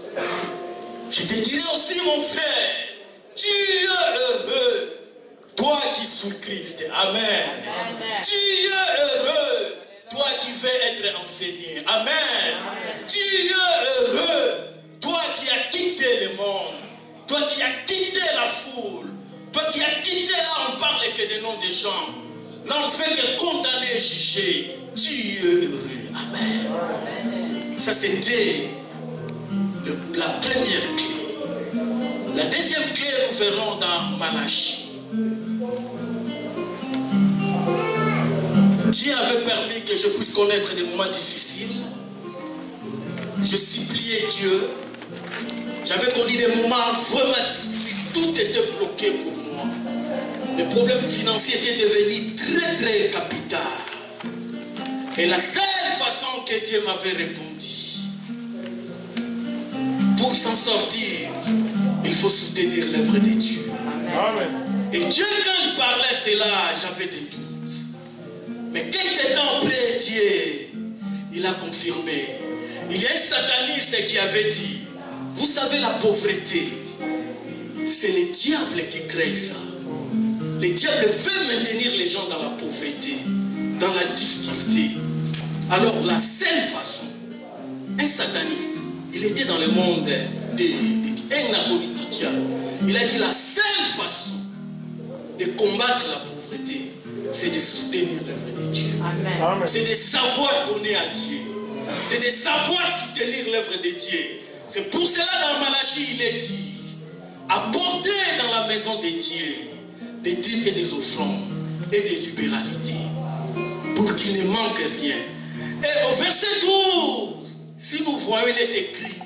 Je te dirai aussi, mon frère, Dieu est heureux, toi qui suis Christ. Amen. Amen. Dieu est heureux, toi qui veux être enseigné. Amen. Dieu est heureux, toi qui as quitté le monde, toi qui as quitté la foule, toi qui as quitté là, on parle que des noms des gens. Là, on ne fait que condamner et juger. Dieu est heureux. Amen. Ça, c'était la première clé. La deuxième clé, nous verrons dans Malachie. Dieu avait permis que je puisse connaître des moments difficiles. Je suppliais Dieu. J'avais connu des moments vraiment difficiles. Tout était bloqué pour moi. Le problème financier était devenu très très capital. Et la seule façon que Dieu m'avait répondu, pour s'en sortir, il faut soutenir l'œuvre de Dieu. Amen. Et Dieu, quand il parlait cela, j'avais des doutes. Mais quelques temps après, Dieu, il a confirmé. Il y a un sataniste qui avait dit, vous savez la pauvreté, c'est le diable qui crée ça. Le diable veut maintenir les gens dans la pauvreté, dans la difficulté. Alors la seule façon, un sataniste, il était dans le monde d'un apoliticien. Il a dit la seule façon de combattre la pauvreté, c'est de soutenir l'œuvre de Dieu. Amen. C'est de savoir donner à Dieu. C'est de savoir soutenir l'œuvre de Dieu. C'est pour cela dans Malachie, il est dit, apportez dans la maison de Dieu des dîmes et des offrandes et des libéralités pour qu'il ne manque rien. Et au verset 12, si nous voyons, il est écrit,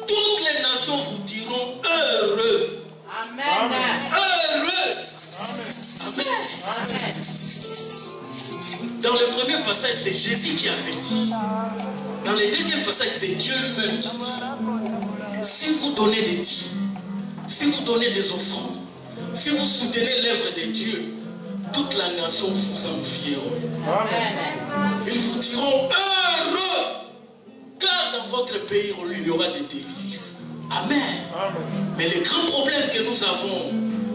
toutes les nations vous diront heureux. Amen. Heureux. Amen. Amen. Dans le premier passage, c'est Jésus qui avait dit. Dans le deuxième passage, c'est Dieu lui-même qui dit. Si vous donnez des dîmes, si vous donnez des offrandes, si vous soutenez l'œuvre de Dieu, toute la nation vous envieront. Amen. Ils vous diront heureux, car dans votre pays, il y aura des délices. Amen. Amen. Mais le grand problème que nous avons,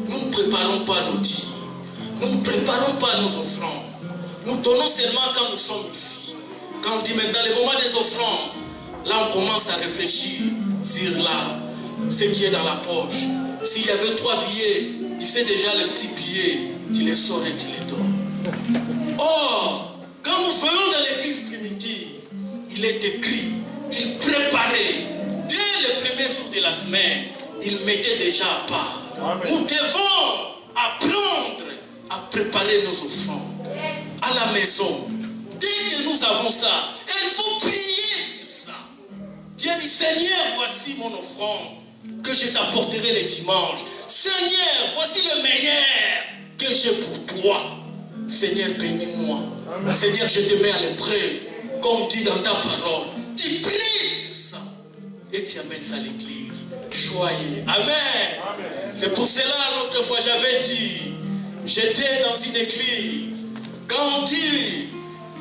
nous ne préparons pas nos dîmes. Nous ne préparons pas nos offrandes. Nous donnons seulement quand nous sommes ici. Quand on dit maintenant le moment des offrandes, là on commence à réfléchir sur ce qui est dans la poche. S'il y avait 3 billets, tu sais déjà les petits billets, tu les sors et tu les donnes. Or, quand nous venons dans l'église primitive, il est écrit, il préparait, dès le premier jour de la semaine, il mettait déjà à part. Amen. Nous devons apprendre à préparer nos offrandes à la maison. Dès que nous avons ça, il faut prier sur ça. Dieu dit, Seigneur, voici mon offrande que je t'apporterai le dimanche. Seigneur, voici le meilleur que j'ai pour toi. Seigneur, bénis-moi. Seigneur, je te mets à l'épreuve, comme dit dans ta parole. Tu brises ça et tu amènes ça à l'église. Joyeux. Amen. C'est pour cela, l'autre fois, j'avais dit, j'étais dans une église. Quand on dit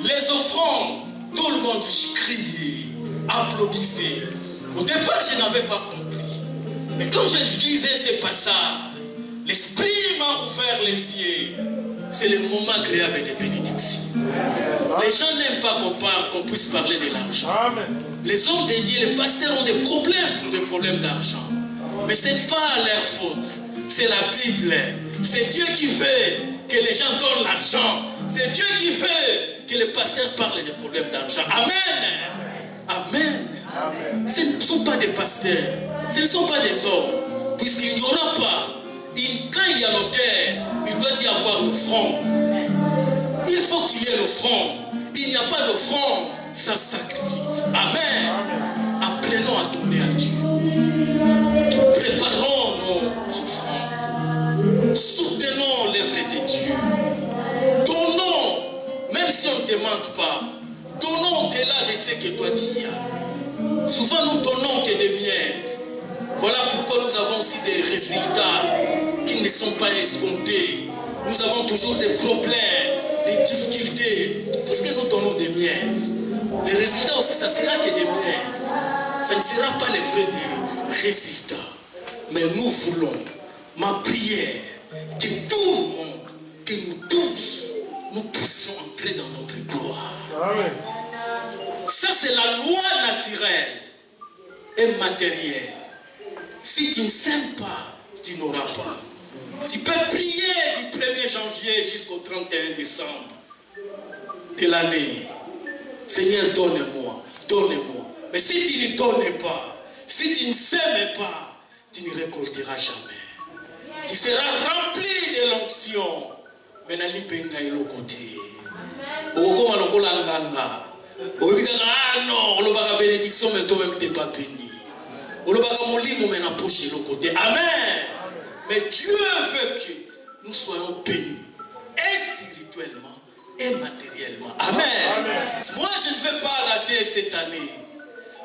les offrandes, tout le monde criait, applaudissait. Au départ, je n'avais pas compris. Mais quand je lisais ces passages, l'Esprit m'a ouvert les yeux. C'est le moment agréable des bénédictions. Les gens n'aiment pas qu'on puisse parler de l'argent. Les hommes de Dieu, les pasteurs ont des problèmes d'argent. Mais ce n'est pas leur faute. C'est la Bible. C'est Dieu qui veut que les gens donnent l'argent. C'est Dieu qui veut que les pasteurs parlent des problèmes d'argent. Amen. Amen. Ce ne sont pas des pasteurs. Ce ne sont pas des hommes. Puisqu'il n'y aura pas. Quand il y a l'autel, il doit y avoir l'offrande. Il faut qu'il y ait l'offrande. Il n'y a pas d'offrande sans sacrifice. Amen. Apprenons à donner à Dieu. Préparons nos offrandes. Soutenons l'œuvre de Dieu. Donnons, même si on ne demande pas, donnons au-delà de ce que toi tu as. Souvent nous donnons que des miettes. Voilà pourquoi nous avons aussi des résultats qui ne sont pas escomptés. Nous avons toujours des problèmes, des difficultés, puisque nous donnons des miettes. Les résultats aussi, ça ne sera que des miettes. Ça ne sera pas les vrais résultats. Mais nous voulons, ma prière, que tout le monde, que nous tous, nous puissions entrer dans notre gloire. Amen. Ça, c'est la loi naturelle et matérielle. Si tu ne sèmes pas, tu n'auras pas. Tu peux prier du 1er janvier jusqu'au 31 décembre de l'année. Seigneur, donne-moi, donne-moi. Mais si tu ne donnes pas, si tu ne sèmes pas, tu ne récolteras jamais. Tu seras rempli de l'onction. Mais n'allez pas de l'autre côté. Non, on va bénédiction, mais toi-même tu n'es pas béni. Amen. Mais Dieu veut que nous soyons bénis, et spirituellement et matériellement. Amen. Moi, je ne vais pas rater cette année.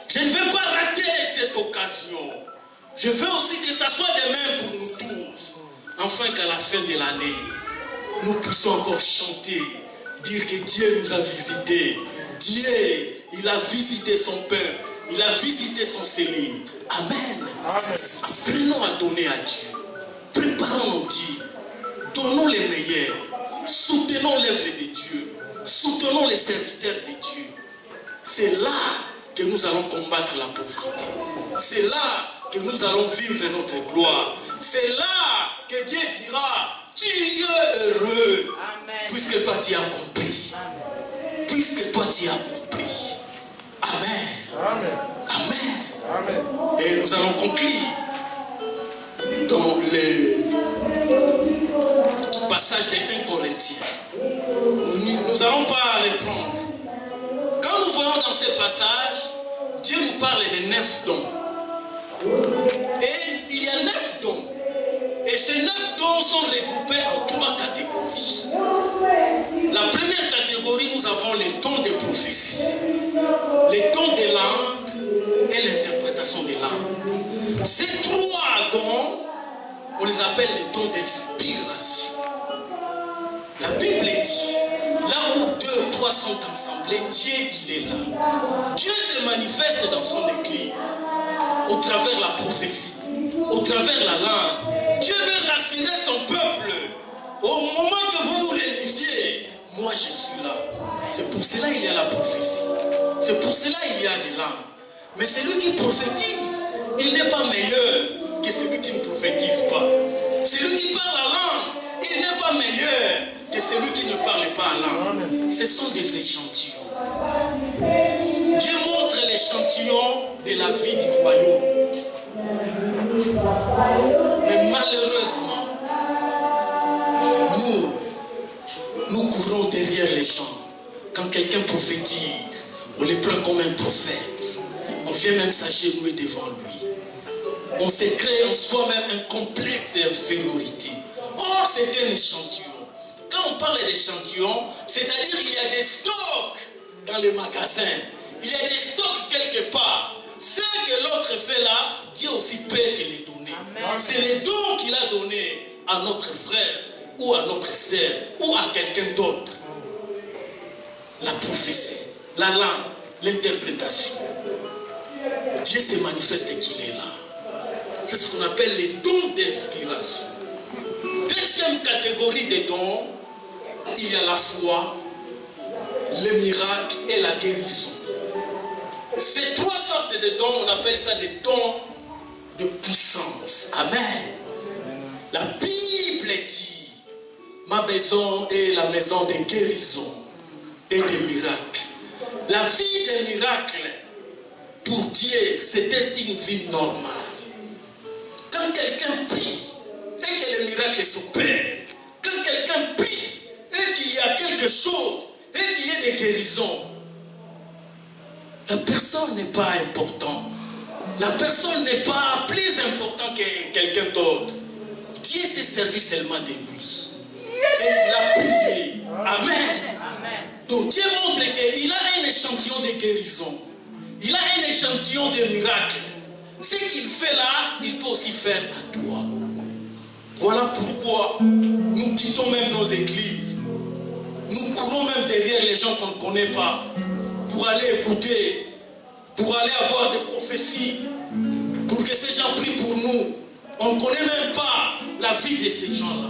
Je ne vais pas rater cette occasion. Je veux aussi que ça soit demain pour nous tous. Afin qu'à la fin de l'année, nous puissions encore chanter, dire que Dieu nous a visités. Dieu, il a visité son peuple. Il a visité son cellule. Amen. Apprenons à donner à Dieu. Préparons nos dits. Donnons les meilleurs. Soutenons l'œuvre de Dieu. Soutenons les serviteurs de Dieu. C'est là que nous allons combattre la pauvreté. C'est là que nous allons vivre notre gloire. C'est là que Dieu dira, tu es heureux. Amen. Puisque toi tu as compris. Amen. Puisque toi tu as compris. Amen. Amen. Amen. Amen. Et nous allons conclure dans les passages des 1 Corinthiens. Nous n'allons pas reprendre. Quand nous voyons dans ces passages, Dieu nous parle de 9 dons. Et il y a 9 dons. Et ces 9 dons sont regroupés en 3 catégories. La première catégorie, nous avons les dons de prophétie, les dons de langue et l'interprétation des langues. Ces 3 dons, on les appelle les dons d'inspiration. La Bible dit, là où 2 ou 3 sont ensemblés, Dieu il est là. Dieu se manifeste dans son église, au travers la prophétie, au travers la langue. Dieu veut rassurer son peuple. Au moment que vous vous réunissez, moi je suis là. C'est pour cela qu'il y a la prophétie. C'est pour cela qu'il y a des langues. Mais celui qui prophétise, il n'est pas meilleur que celui qui ne prophétise pas. Celui qui parle la langue, il n'est pas meilleur que celui qui ne parle pas la langue. Ce sont des échantillons. Dieu montre l'échantillon de la vie du royaume. Mais malheureusement, nous courons derrière les gens. Quand quelqu'un prophétise, on les prend comme un prophète. On vient même s'agenouiller devant lui. On se crée en soi-même un complexe d'infériorité. Or, c'est un échantillon. Quand on parle d'échantillon, c'est-à-dire qu'il y a des stocks dans les magasins. il y a des stocks quelque part. Ce que l'autre fait là, Dieu aussi peut te les donner. C'est les dons qu'il a donnés à notre frère ou à notre sœur ou à quelqu'un d'autre. La prophétie, la langue, l'interprétation. Dieu se manifeste qu'il est là. C'est ce qu'on appelle les dons d'inspiration. Deuxième catégorie des dons, il y a la foi, le miracle et la guérison. Ces trois sortes de dons, on appelle ça des dons de puissance. Amen. La Bible dit, ma maison est la maison des guérisons et des miracles. La vie des miracles, pour Dieu, c'était une vie normale. Quand quelqu'un prie et que le miracle s'opère, quand quelqu'un prie et qu'il y a quelque chose et qu'il y ait des guérisons, la personne n'est pas importante. La personne n'est pas plus importante que quelqu'un d'autre. Dieu s'est servi seulement de lui. Et il a prié. Amen. Donc Dieu montre qu'il a un échantillon de guérison. Il a un échantillon de miracles. Ce qu'il fait là, il peut aussi faire à toi. Voilà pourquoi nous quittons même nos églises. Nous courons même derrière les gens qu'on ne connaît pas pour aller écouter, pour aller avoir des prophéties, pour que ces gens prient pour nous. On ne connaît même pas la vie de ces gens-là.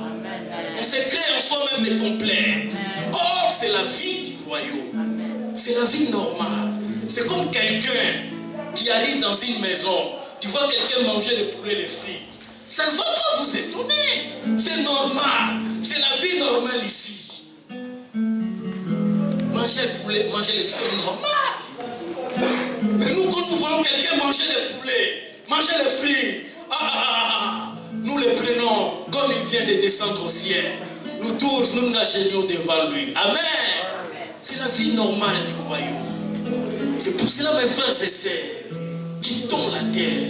On se crée en soi-même des complètes. Or, c'est la vie du royaume. C'est la vie normale. C'est comme quelqu'un qui arrive dans une maison. Tu vois quelqu'un manger les poulets, les frites. Ça ne va pas vous étonner. C'est normal. C'est la vie normale ici. Manger le poulet, manger les frites, c'est normal. Mais nous, quand nous voyons quelqu'un manger les poulets, manger les frites, nous les prenons comme il vient de descendre au ciel. Nous tous, nous nous agenouillons devant lui. Amen. C'est la vie normale du royaume. C'est pour cela, mes frères et sœurs, quittons la terre,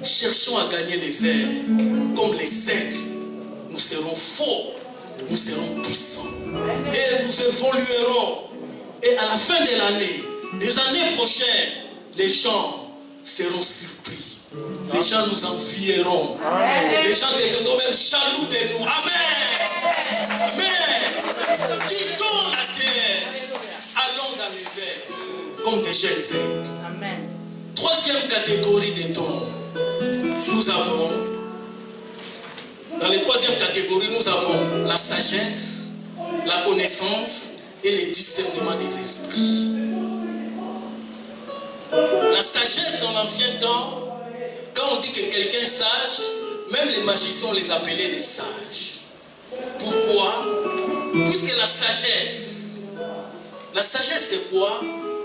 cherchons à gagner les airs. Comme les aigles, nous serons forts, nous serons puissants. Et nous évoluerons. Et à la fin de l'année, des années prochaines, les gens seront surpris. Les gens nous envieront. Les gens deviendront même jaloux de nous. Amen. Amen. Quittons la terre. Allons dans les airs comme des jeunes aigles. Amen. Troisième catégorie des dons. Nous avons, dans les troisième catégories, nous avons la sagesse, la connaissance et le discernement des esprits. La sagesse dans l'ancien temps, quand on dit que quelqu'un est sage, même les magiciens on les appelait des sages. Pourquoi? Puisque la sagesse c'est quoi?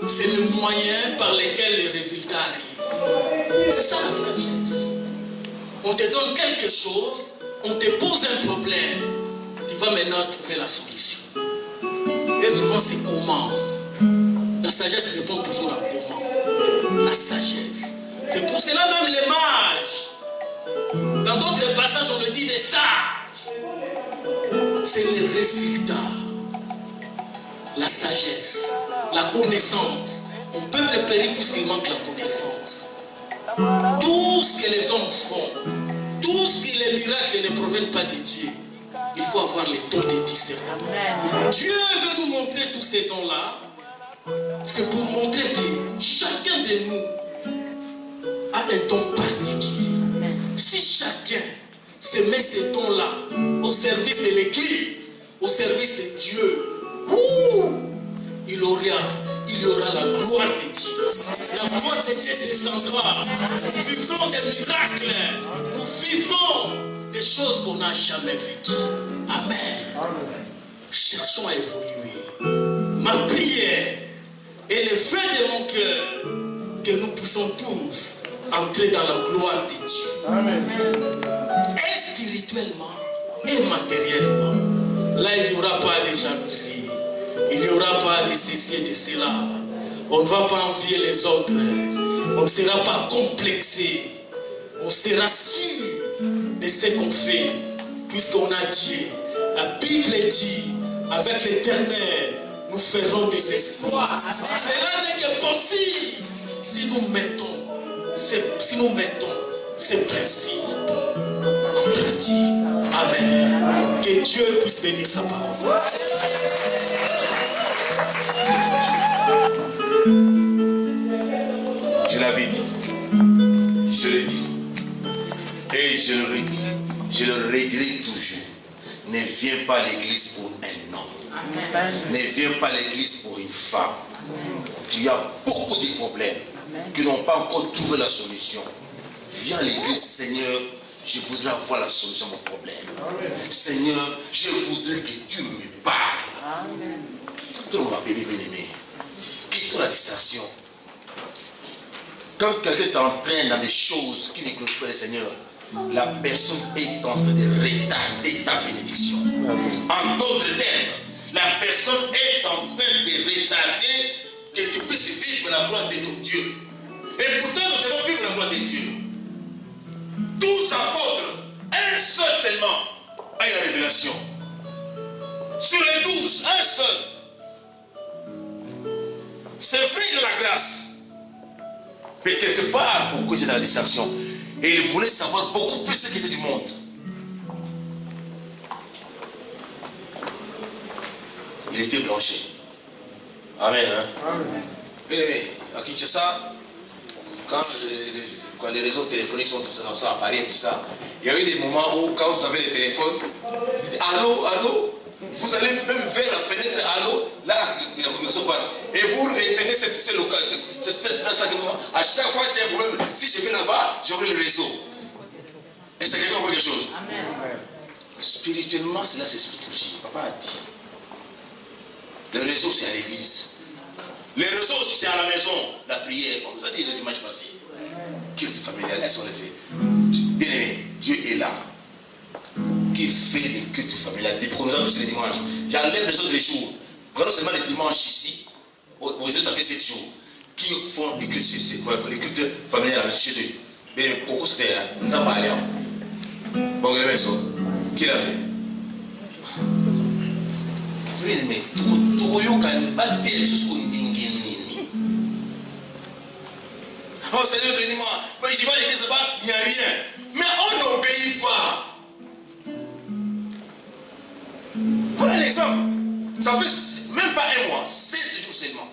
C'est le moyen par lequel les résultats arrivent. C'est ça la sagesse. On te donne quelque chose, on te pose un problème, tu vas maintenant trouver la solution. Et souvent c'est comment. La sagesse répond toujours à comment. La sagesse. C'est pour cela même les mages, dans d'autres passages on le dit des sages. C'est le résultat. La sagesse, la connaissance. On peut préparer puisqu'il manque la connaissance. Tout ce que les hommes font, tout ce que les miracles ne proviennent pas de Dieu, il faut avoir les dons de discernement. Dieu veut nous montrer tous ces dons-là. C'est pour montrer que chacun de nous a un don particulier. Si chacun se met ces dons-là au service de l'Église, au service de Dieu, il aura la gloire de Dieu. La gloire de Dieu descendra. Nous vivrons des miracles. Nous vivrons des choses qu'on n'a jamais vécues. Amen. Cherchons à évoluer. Ma prière et le vœu de mon cœur, que nous puissions tous entrer dans la gloire de Dieu. Amen. Et spirituellement et matériellement. Là, il n'y aura pas de jalousie. Il n'y aura pas de ceci et de cela. On ne va pas envier les autres. On ne sera pas complexé. On sera sûr de ce qu'on fait. Puisqu'on a Dieu. La Bible dit, avec l'Éternel, nous ferons des exploits. Cela n'est que possible si nous mettons ces principes en pratique. Amen. Que Dieu puisse bénir sa parole. Je l'avais dit, je le dis, et je le redis, je le redirai toujours. Ne viens pas à l'église pour un homme. Ne viens pas à l'église pour une femme. Tu as beaucoup de problèmes qui n'ont pas encore trouvé la solution. Viens à l'église, Seigneur, je voudrais avoir la solution à mon problème. Seigneur, je voudrais que tu me parles. Tout le monde, bébé bien-aimé, quitte la distraction. Quand quelqu'un t'entraîne dans des choses qui ne glorifient pas le Seigneur, la personne est en train de retarder ta bénédiction. En d'autres termes, la personne est en train de retarder que tu puisses vivre la gloire de ton Dieu. Et pourtant, nous devons vivre la gloire de Dieu. 12 apôtres, un seul seulement a eu la révélation. Sur les 12, un seul. C'est vrai de la grâce. Mais quelque part, pourquoi il était dans la distraction? Et il voulait savoir beaucoup plus ce qui était du monde. Il était blanchi. Amen. Hein? Amen. Mais à Kinshasa, quand les réseaux téléphoniques sont à Paris et tout ça, il y a eu des moments où, quand vous avez les téléphones, vous dites allô, allô, vous allez même vers la fenêtre, allô, là, la communication passe. Et vous retenez cette local, cette place-là. À chaque fois qu'il y a un problème, si je vais là-bas, j'aurai le réseau. Et c'est quelqu'un quelque chose. Amen. Spirituellement, cela s'explique aussi. Papa a dit. Le réseau, c'est à l'église. Le réseau aussi, c'est à la maison. La prière, on nous a dit le dimanche passé. Culte familial, est-ce qu'on le fait? Bien aimé, Dieu est là. Qui fait les cultes familiales? Depuis qu'on nous a tous les dimanches. J'enlève les autres jours. Prenons seulement les dimanches ici. Aujourd'hui, ça fait 7 jours. Qui font les cultes familiales chez eux? Mais pourquoi c'était nous avons allé? Bon, qui l'a fait? Mais tout le monde pas dire les choses qu'on dit. Oh Seigneur, bénis-moi. Mais je vais à l'église là-bas, il n'y a rien. Mais on n'obéit pas. Voilà un exemple. Ça fait même pas un mois, 7 jours seulement.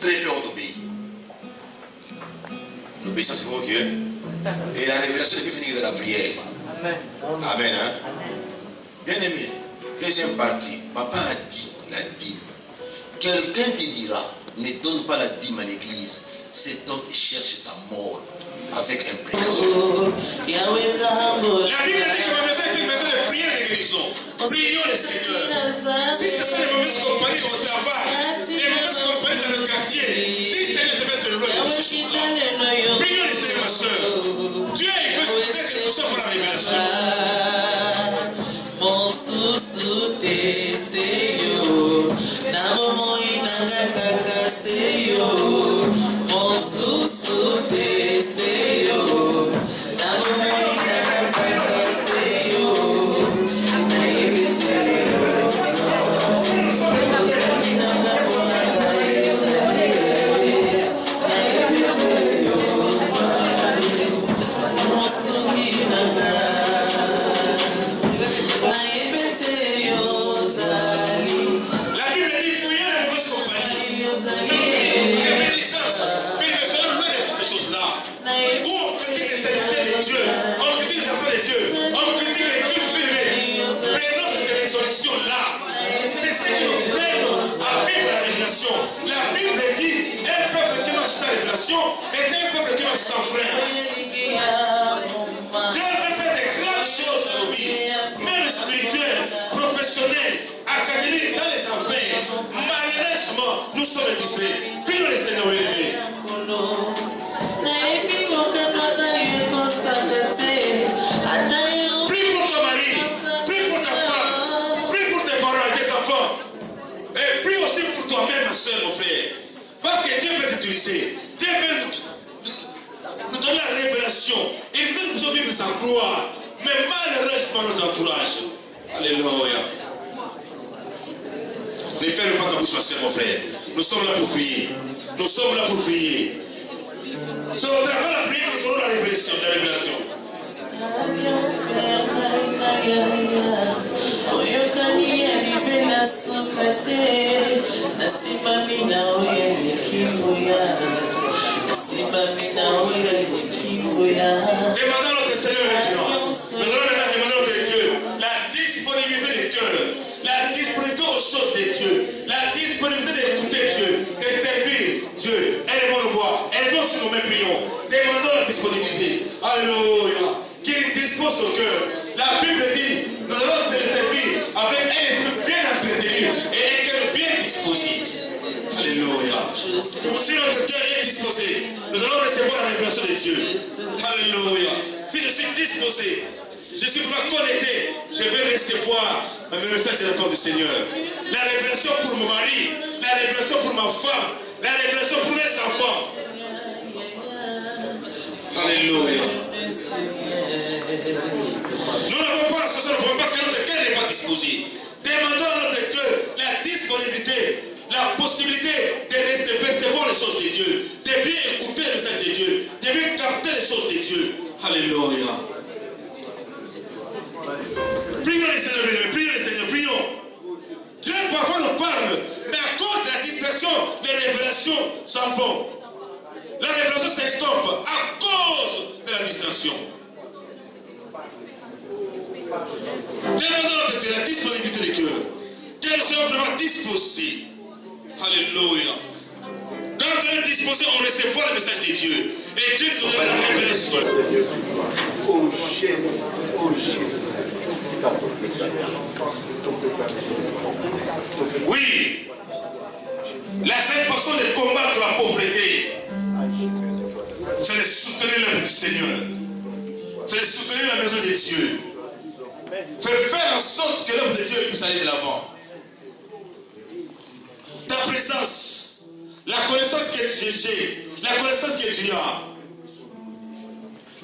Très peu ont obéi. L'obéissance, c'est bon Dieu. Et la révélation n'est plus finie de la prière. Amen. Amen. Hein? Bien aimé, deuxième partie, papa a dit la dîme. Quelqu'un te dira, ne donne pas la dîme à l'église. Cet homme cherche ta mort avec imprécation. La Bible dit que ma maison est une maison de prière et de guérison. Prions le Seigneur. Si ce sont les mauvaises compagnies au travail, les mauvaises compagnies dans le quartier, dis Seigneur, je vais te louer de ces choses-là. Prions le Seigneur, ma soeur. Dieu, il veut te donner quelque chose pour la révélation. Mon susu te seyo, nabo moinanga kaka seyo. Mon susu te seyo, nabo moinanga kaka seyo. Na ibete yo, ozali nanga bonanga ezali. Na ibete yo, mosungi nanga. La Bible dit fouiller les mauvaises compagnies. Les médisances. Mais il me faut loin de toutes ces choses-là. Où on critique les serviteurs de Dieu, on critique les affaires de Dieu, on critique les cultes privés. Prenons cette résolution-là. C'est ce qui nous freine à vivre la révélation. La Bible dit un peuple qui marche sans révélation est un peuple qui marche sans frein. Dieu veut faire de grandes choses dans nos vies, même spirituelles, professionnelles, académiques, dans les affaires. Malheureusement, nous sommes distraits. Prions le Seigneur élevé. Prie pour ton mari, prie pour ta femme, prie pour tes parents et tes enfants. Et prie aussi pour toi-même, ma soeur, mon frère. Parce que Dieu veut t'utiliser. Dieu veut nous donner la révélation. Il veut que nous vivre sa gloire. Mais malheureusement, notre entourage. Alléluia. ma soeur, mon frère. Nous sommes là pour prier. Nous sommes là pour prier. C'est au travers de la prière que nous aurons la révélation. Demandons à notre Seigneur maintenant. Nous allons maintenant demander à notre Dieu la disponibilité des cœurs, la disponibilité aux choses de Dieu, la disponibilité d'écouter Dieu, de servir Dieu. Élevons nos voix, élevons sur nos mains, prions. Demandons la disponibilité. Alléluia. Qu'il dispose au cœur. La Bible dit, nous allons se le servir avec un esprit bien entretenu et un cœur bien disposé. Alléluia. Si notre cœur est disposé, nous allons recevoir la révélation de Dieu. Alléluia. Si je suis disposé, je suis vraiment connecté, je vais recevoir le message de la part du Seigneur. La révélation pour mon mari, la révélation pour ma femme, la révélation pour mes enfants. Alléluia. Nous n'avons pas la solution parce que notre cœur n'est pas disposé. Demandons à notre cœur la disponibilité, la possibilité de percevoir les choses de Dieu, de bien écouter le message de Dieu, de bien capter les choses de Dieu. Alléluia. Prions les Seigneurs, prions. Dieu parfois nous parle, mais à cause de la distraction, les révélations s'en vont. La révélation s'estompe à cause de la distraction. Demandons à Dieu la disponibilité des cœurs. Que nous soyons vraiment disposés. Alléluia. Quand on est disposé, on recevra le message de Dieu. Et Dieu nous donne la révélation. Oui. La seule façon de combattre la pauvreté, c'est de soutenir l'œuvre du Seigneur. C'est de soutenir la maison de Dieu. C'est faire en sorte que l'œuvre de Dieu puisse aller de l'avant. Ta présence, la connaissance que j'ai, la connaissance que tu as,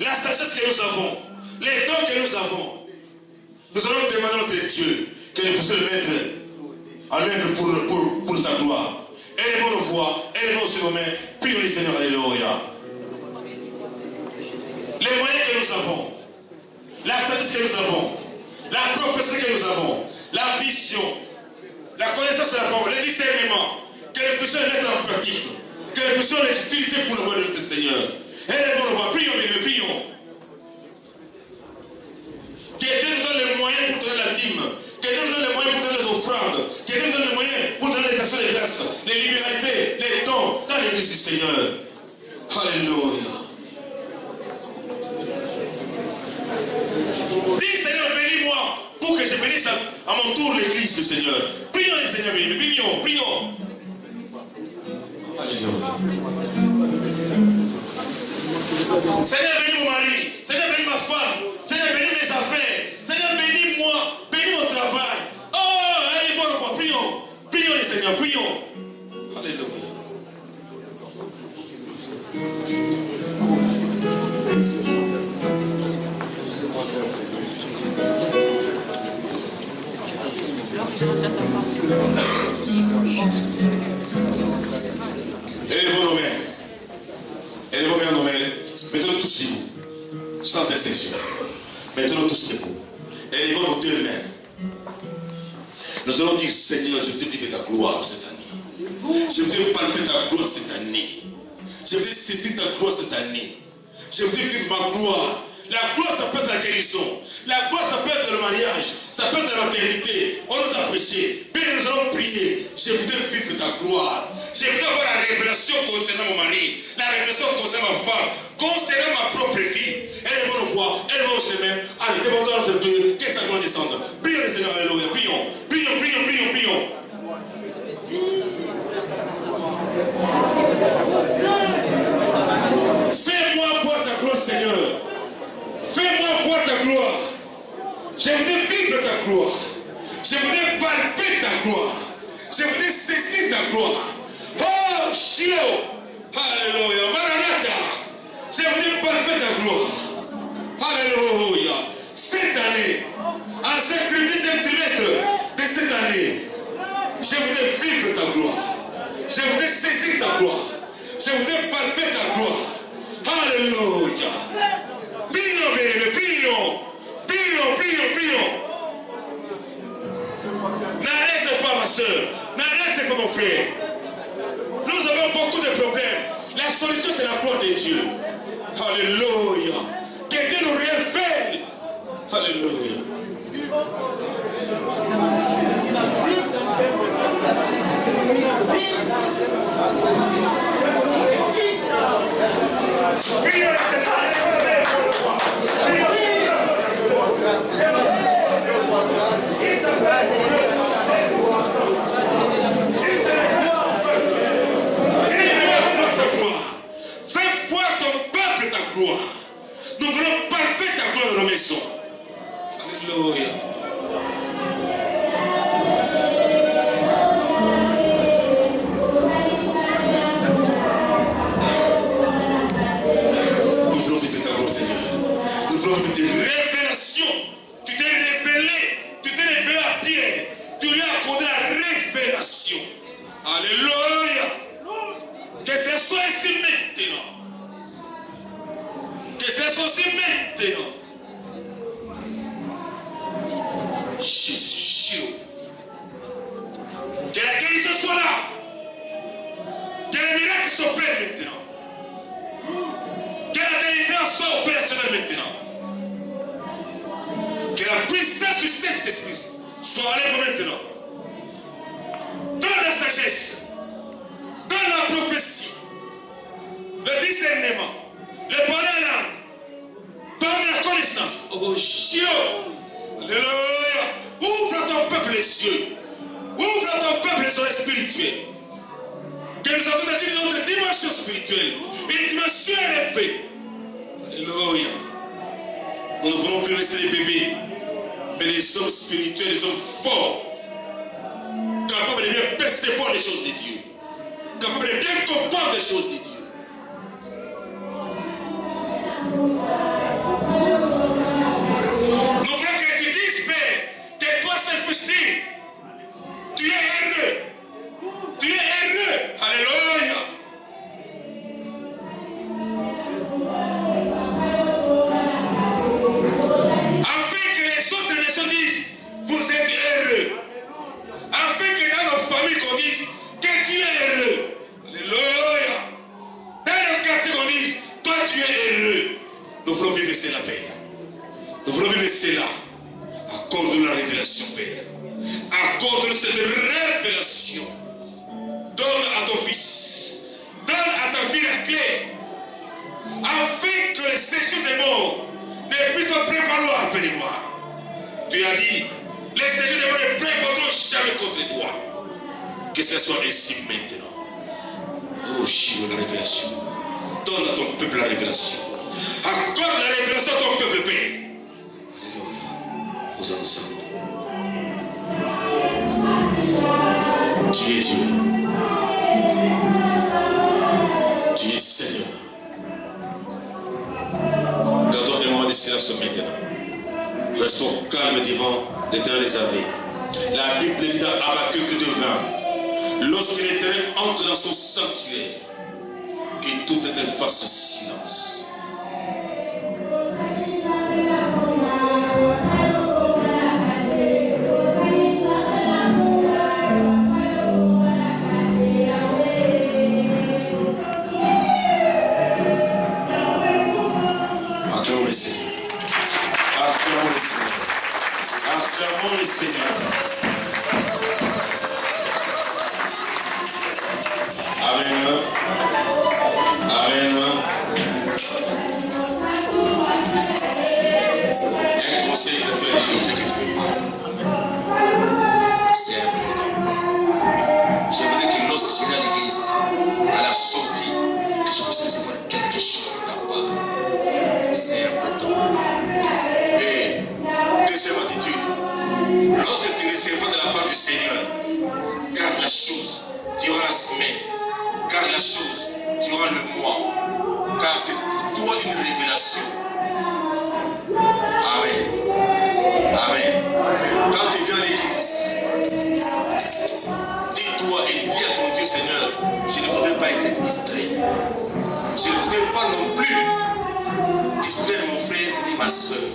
la sagesse que nous avons, les dons que nous avons, nous allons demander à notre Dieu que nous puissions le mettre en œuvre pour sa gloire. Élevons nos voix, élevons sur nos mains, prions le Seigneur, alléluia. Les moyens que nous avons, la sagesse que nous avons, la prophétie que nous avons, la vision, la connaissance de la parole, le discernement, que nous puissions les mettre en pratique, que nous puissions les utiliser pour le royaume du Seigneur. Élevons nos voix, prions, bien, prions. Que Dieu nous donne les moyens pour donner la dîme, que Dieu nous donne les moyens pour donner les offrandes, que Dieu nous donne les moyens pour donner les actions de grâce, les libéralités, les dons dans l'église du Seigneur. Alléluia. Dis Seigneur, bénis-moi pour que je bénisse à mon tour l'église du Seigneur. Prions les Seigneur, prions. Alléluia. Seigneur, bénis mon mari. Seigneur, bénis ma femme. Seigneur, bénis mes affaires. Seigneur, bénis-moi. Bénis mon travail. Oh, allez voir quoi. Prions les Seigneur, prions. Alléluia. Élevons nos mains. Élevons nos mains. Mettons-nous tous debout. Sans exception. Mettons-nous tous debout. Élevons nos deux mains. Nous allons dire, Seigneur, je veux vivre ta gloire cette année. Je veux palper ta gloire cette année. Je veux saisir ta gloire cette année. Je veux vivre ma gloire. La gloire, ça peut être la guérison. La gloire, ça peut être le mariage. Ça peut être l'éternité. On nous a prêché. Bien, nous allons prier. Je voudrais vivre ta gloire. Je voudrais avoir la révélation concernant mon mari. La révélation concernant ma femme. Concernant ma propre vie. Élevons nos voix. Élevons nos chemins. Allez, demandons à notre Dieu que sa gloire descende. Prions le Seigneur. Alléluia. Prions. Fais-moi voir ta gloire, Seigneur. Fais-moi voir ta gloire. Je voudrais vivre ta gloire. Je voudrais palper ta gloire. Je voudrais saisir ta gloire. Oh, Shiloh. Alléluia. Maranatha. Je voudrais palper ta gloire. Alléluia. Cette année, en ce deuxième trimestre de cette année, je voudrais vivre ta gloire. ton peuple ta gloire. Nous voulons palper ta gloire dans nos maisons. Alléluia. Nous voulons vivre ta gloire, Seigneur. Nous voulons vivre tes révélations. Tu t'es révélé à Pierre. Tu lui as accordé la révélation. Alléluia. Que ce soit ici maintenant. Que ce soit ici maintenant. Jésus. Que la guérison soit là. Que les miracles s'opèrent maintenant. Que la délivrance soit opérationnelle maintenant. Que la puissance du Saint-Esprit soit à l'œuvre maintenant. Dans la sagesse, dans la prophétie, le discernement, le parler en langue, dans la connaissance. Oh Dieu, alléluia. Ouvre à ton peuple les yeux. Ouvre à ton peuple les oreilles spirituelles. Que nous avons dans une autre dimension spirituelle, une dimension élevée. Alléluia. Nous ne voulons plus rester des bébés, mais les hommes spirituels, les hommes forts, capables de bien percevoir les choses de Dieu, capables de bien comprendre les choses de Dieu. Nous voulons que tu dises, Père, que toi seul puisses dire, tu es heureux. Tu es heureux. Alléluia. Afin que les autres nations disent, vous êtes heureux. Afin que dans nos familles qu'on dise que tu es heureux. Alléluia. Dans le quartier qu'on dise, toi tu es heureux. Nous voulons vivre cela, Père. Nous voulons vivre cela. Accorde-nous la révélation, Père. Accorde-nous cette révélation. Donne à ton fils. Donne à ta fille la clé. Afin que les séjours des morts ne puissent pas prévaloir après les morts. Tu as dit, les séjours des morts ne prévaudront jamais contre toi. Que ce soit ainsi maintenant. Oh, Dieu, la révélation. Donne à ton peuple la révélation. Accorde la révélation à ton peuple, Père. Alléluia. Nous ensemble. Tu es Dieu. Tu es Seigneur. Gardons des moments de silence maintenant. Restons calmes devant l'Éternel des armées. La Bible dit dans Habakkuk 2:20, lorsque l'Éternel entre dans son sanctuaire, que tout était fasse silence. Acclamons le Seigneur. Acclamons le Seigneur. Acclamons le Seigneur. Amen. Amen. Un conseil que tu as dit, c'est important. Je voudrais que lorsque je viens à l'église, à la sortie, que je puisse recevoir quelque chose de ta part. C'est important. Et deuxième attitude, lorsque tu recevras de la part du Seigneur, garde la chose durant la semaine, garde la chose durant le mois, car c'est pour toi une révélation. Amen. Amen. Quand tu viens à l'église, dis-toi et dis à ton Dieu, Seigneur, je ne voudrais pas être distrait. Je ne voudrais pas non plus distraire mon frère ni ma soeur.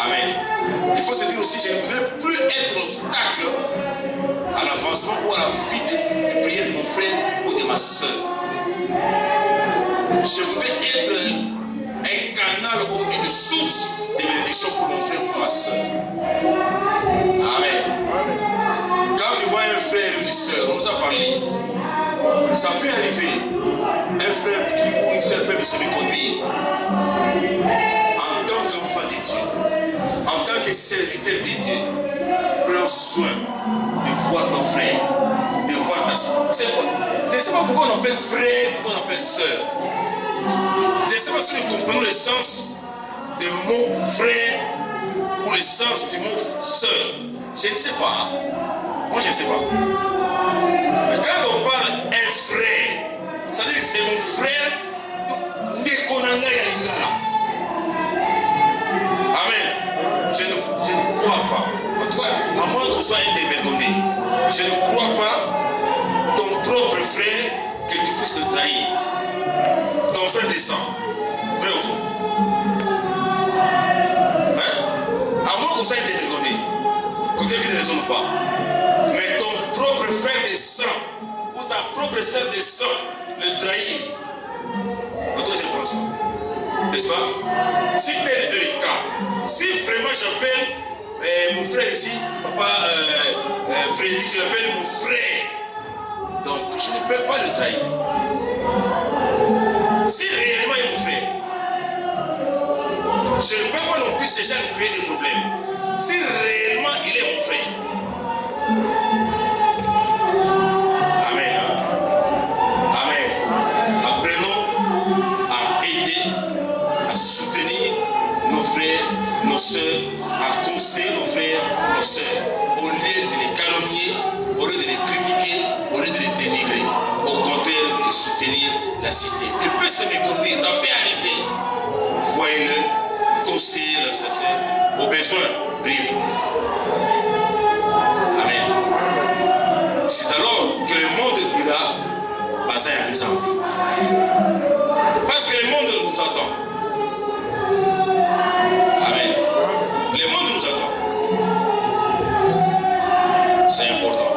Amen. Il faut se dire aussi, je ne voudrais plus être l'obstacle à l'avancement ou à la vie de prière de mon frère ou de ma soeur. Je voudrais être un canal ou une source de bénédiction pour mon frère ou pour ma soeur. Amen. Quand tu vois un frère ou une soeur, on nous a parlé ici, ça peut arriver. Un frère ou une soeur peut se reconduire en tant qu'enfant de Dieu, en tant que serviteur de Dieu. Prends soin de voir ton frère, de voir ta soeur. C'est pas pourquoi on appelle frère, pourquoi on appelle soeur. sens du mot frère ou le sens du mot sœur. Je ne sais pas. Moi, je ne sais pas. Mais quand on parle un frère, ça veut dire que c'est mon frère. Amen. Je ne crois pas. En tout cas, à moins qu'on soit un dévergondé, je ne crois pas ton propre frère que tu puisses le trahir. Ton frère de sang. Vrai ou faux? Hein? À moins qu'on soit un dévergondé, que quelqu'un ne raisonne pas. Mais ton propre frère de sang ou ta propre sœur de sang le trahir. Toi, je ne pense pas. N'est-ce pas? Si tel est le cas, si vraiment j'appelle mon frère ici, papa Freddy, je l'appelle mon frère. Donc, je ne peux pas le trahir. Si réellement il est mon frère, je ne peux pas non plus déjà lui créer des problèmes. Si réellement il est mon frère. Amen. Amen. Apprenons à aider, à soutenir nos frères, nos soeurs, à conseiller nos frères, nos soeurs, au lieu de les calomnier, au lieu de les critiquer, au lieu de les dénigrer. Au contraire, de soutenir, l'assister. Il peut se méconnaître, ça peut arriver. Voyez-le, conseiller la soeur, au besoin, priez. Amen. C'est alors que le monde dira, Baza a raison. Parce que le monde nous attend. Amen. Le monde nous attend. C'est important.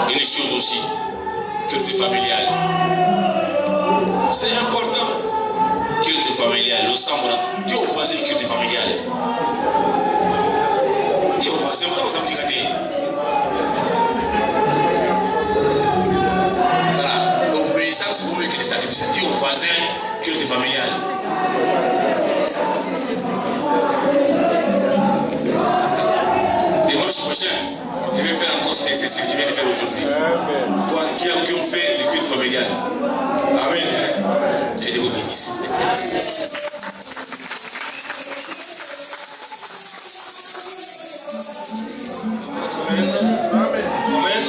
Une chose aussi, culte familial. C'est important. Culte familial. Le sang, Dieu au voisin, culte familial. Dieu au voisin, vous avez dit. Voilà. L'obéissance, vous voulez que les sacrifices. Dieu au voisin, culte familial. Dimanche prochain, je vais faire encore ce exercice que je viens de faire aujourd'hui. Voir qui ont fait le culte familial. Amen. Que Dieu vous bénisse. Amen.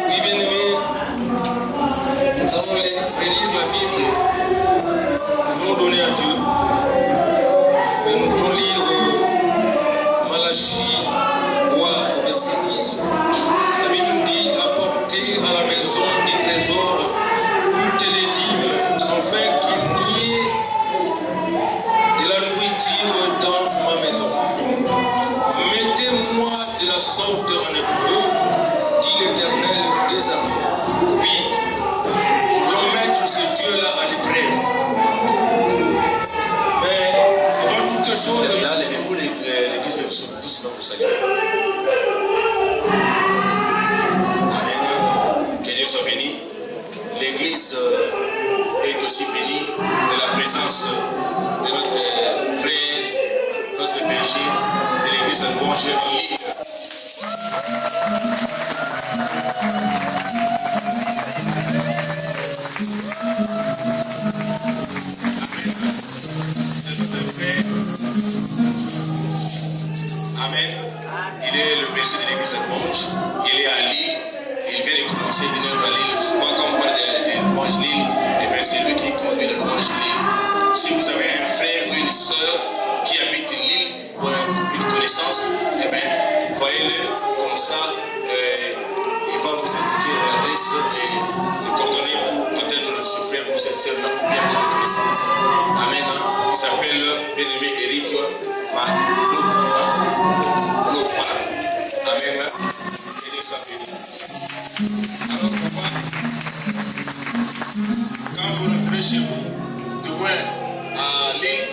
Oui, bien aimé, nous allons lire la Bible. Nous allons donner à Dieu. Et nous allons lire Malachie 3 au verset 10. La Bible nous dit apportez à la maison des trésors toutes les dîmes, afin qu'il n'y ait de la nourriture dans ma maison. Mettez-moi de la sorte en épreuve, dit l'Éternel des armées. Oui, je vais mettre ce Dieu-là à l'épreuve. Mais avant toute chose, Là, levez-vous, l'église de vous tous va vous saluer. Amen. Que Dieu soit béni. L'église est aussi bénie de la présence de notre frère, notre berger, de l'église de louange Lille. Amen. Il est le berger de l'église de louange. Il est à Lille. Il vient de commencer une œuvre à Lille. Souvent, quand on parle de louange Lille, c'est lui qui conduit la louange Lille. Si vous avez un frère ou une soeur qui habite Lille ou une connaissance, voyez-le comme ça. Il va vous indiquer l'adresse et les coordonnées pour atteindre ce frère ou cette soeur là ou bien votre connaissance. Amen. Il s'appelle bien-aimé Eric Malopa. Amen. Que Dieu soit béni. Alors, papa, quand vous rentrez chez vous, du moins à Lille,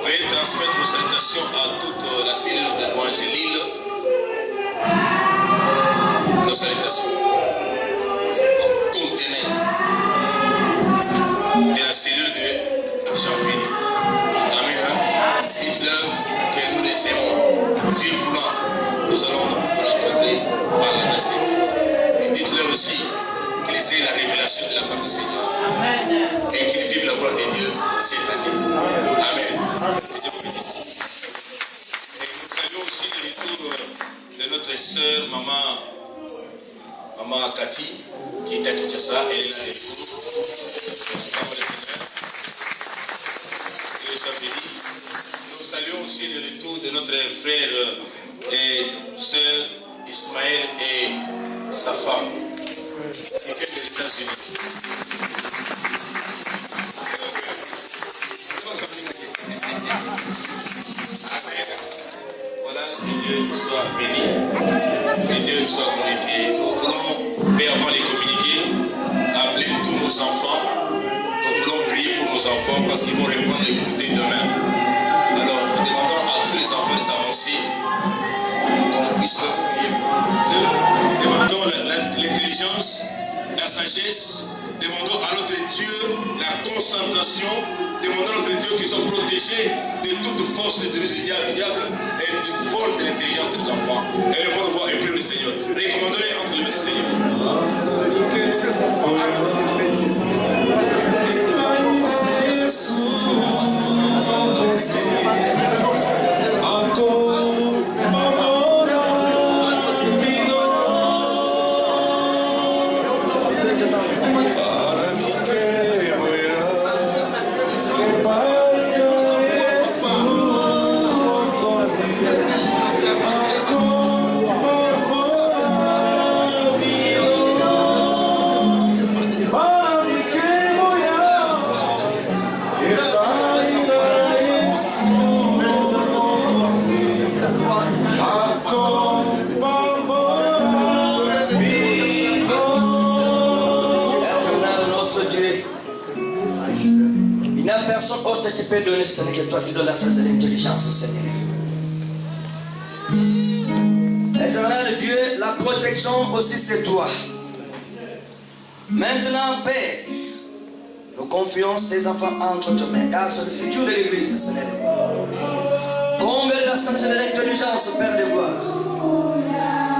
veuillez transmettre nos salutations à toute la cellule de louange Lille. Nos salutations au conteneur de la cellule de Champigny. Amen. Dites-leur que nous les aimons. Dieu voulant, nous allons nous rencontrer par la grâce de Dieu. Et dites-leur aussi qu'ils aient la révélation de la part du Seigneur. Et qu'ils vivent la gloire de Dieu cette année. aussi le retour de notre frère et sœur Ismaël et sa femme. Qui viennent des États-Unis. Voilà, que Dieu soit béni, que Dieu soit glorifié. Nous voulons, mais avant de les communiquer, appeler tous nos enfants. Nous voulons prier pour nos enfants parce qu'ils vont reprendre les cours dès demain. Alors, nous demandons à tous les enfants de s'avancer, qu'on puisse prier pour eux. Demandons l'intelligence, la sagesse. Demandons à notre Dieu la concentration. Demandons à notre Dieu qu'ils soient protégés de toute force de du diable et du vol de l'intelligence de nos enfants. Et nous allons voir et prier le Seigneur. Recommandons-les entre les mains du Seigneur. Tu peux donner, ce n'est que toi qui donnes la sagesse et l'intelligence, Seigneur. Éternel Dieu, la protection aussi c'est toi. Maintenant, Père, nous confions ces enfants entre tes mains, car c'est le futur de l'Église, Seigneur de gloire. Comble de la sagesse et de l'intelligence, Père de gloire.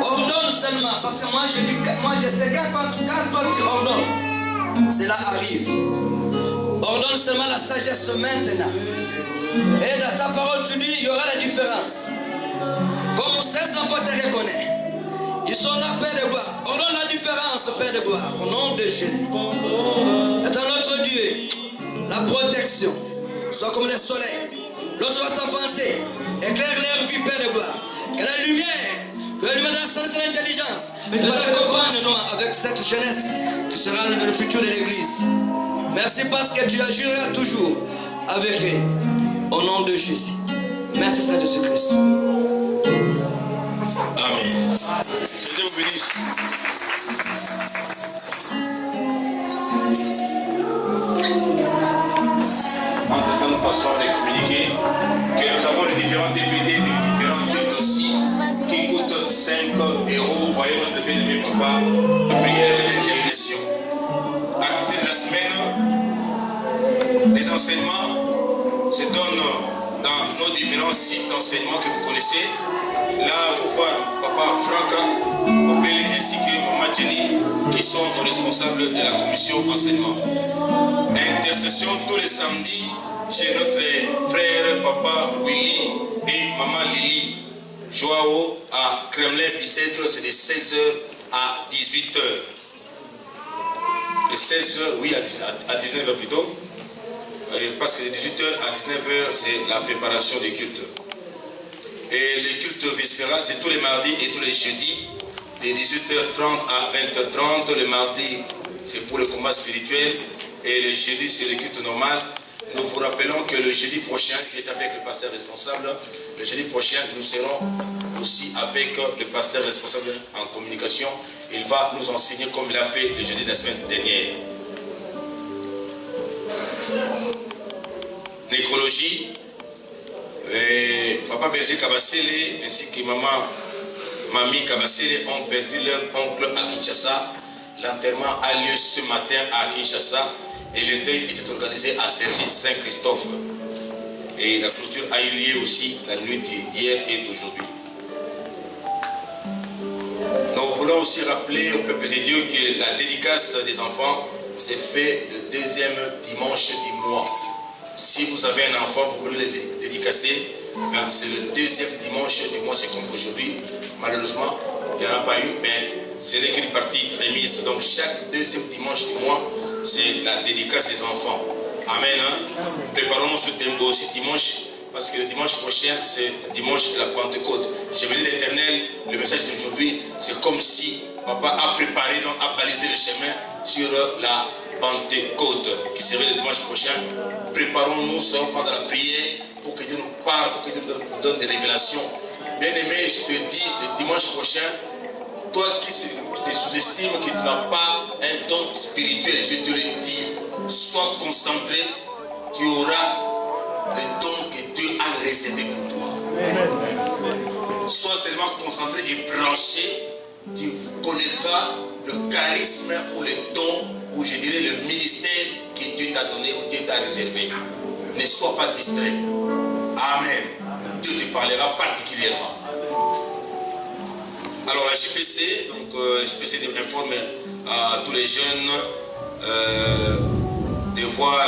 Ordonne seulement, parce que moi je sais quand toi tu ordonnes, cela arrive. Ordonne seulement la sagesse maintenant. Et dans ta parole, tu dis, il y aura la différence. Comme ces enfants te reconnaissent. Ils sont là, Père de gloire. Ordonne la différence, Père de gloire. Au nom de Jésus. Et dans notre Dieu, la protection soit comme le soleil. Lorsqu'on va s'avancer, éclaire leur vie, Père de gloire. Que la lumière de la science et l'intelligence nous accompagne avec cette jeunesse qui sera le futur de l'Église. Merci parce que tu agiras toujours avec eux. Au nom de Jésus. Merci Seigneur Jésus-Christ. Amen. Que Dieu vous bénisse. Entre-temps, nous passons à les communiquer que nous avons les différents DVD, des différents cultes aussi, qui coûtent 5 €. Voyez notre bien-aimé papa, prière d'évangélisation. Activité de la semaine, les enseignements se donnent dans nos différents sites d'enseignement que vous connaissez. Là, il faut voir papa Franca, Opélé ainsi que maman Jenny, qui sont nos responsables de la commission enseignement. Intercession tous les samedis chez notre frère papa Willy et maman Lily. Joao à Kremlin-Bicêtre, c'est de 16h à 18h. De 16h, oui, à 19h plutôt. Parce que de 18h à 19h, c'est la préparation des cultes. Et les cultes vespéras, c'est tous les mardis et tous les jeudis, de 18h30 à 20h30. Le mardi, c'est pour le combat spirituel. Et le jeudi, c'est le culte normal. Nous vous rappelons que le jeudi prochain, qui est avec le pasteur responsable, le jeudi prochain, nous serons aussi avec le pasteur responsable en communication. Il va nous enseigner comme il a fait le jeudi de la semaine dernière. Nécrologie, papa Berger Kabasele ainsi que mamie Kabasele ont perdu leur oncle à Kinshasa. L'enterrement a lieu ce matin à Kinshasa et le deuil était organisé à Cergy-Saint-Christophe. Et la clôture a eu lieu aussi la nuit d'hier et d'aujourd'hui. Nous voulons aussi rappeler au peuple de Dieu que la dédicace des enfants s'est faite le deuxième dimanche du mois. Si vous avez un enfant, vous voulez le dédicacer, ben c'est le deuxième dimanche du mois, c'est comme aujourd'hui. Malheureusement, il n'y en a pas eu, mais c'est qu'une partie remise. Donc chaque deuxième dimanche du mois, c'est la dédicace des enfants. Amen. Hein? Préparons ce dimanche parce que le dimanche prochain, c'est le dimanche de la Pentecôte. J'ai béni l'Éternel, le message d'aujourd'hui, c'est comme si Papa a préparé, donc a balisé le chemin sur la Pentecôte, qui serait le dimanche prochain. Préparons-nous, serons dans la prière, pour que Dieu nous parle, pour que Dieu nous donne des révélations. Bien-aimé, je te dis, le dimanche prochain, toi qui te sous-estimes que tu n'as pas un don spirituel, je te le dis, sois concentré, tu auras le don que Dieu a réservé pour toi. Sois seulement concentré et branché, tu connaîtras le charisme ou le don, ou je dirais le ministère que Dieu t'a donné ou Dieu t'a réservé. Ne sois pas distrait. Amen. Dieu te parlera particulièrement. Alors la JPC, donc JPC informe à tous les jeunes de voir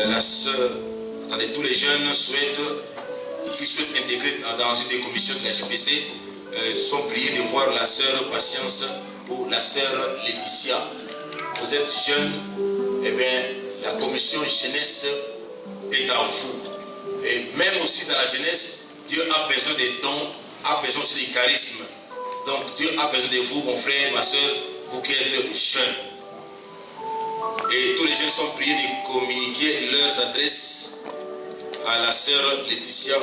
la sœur. Attendez, tous les jeunes qui souhaitent intégrer dans une des commissions de la JPC sont priés de voir la sœur Patience ou la sœur Laetitia. Vous êtes jeunes, et bien la commission jeunesse est à vous. Et même aussi dans la jeunesse, Dieu a besoin des dons, a besoin aussi du charisme. Donc Dieu a besoin de vous, mon frère, ma soeur, vous qui êtes jeunes. Et tous les jeunes sont priés de communiquer leurs adresses à la sœur Laetitia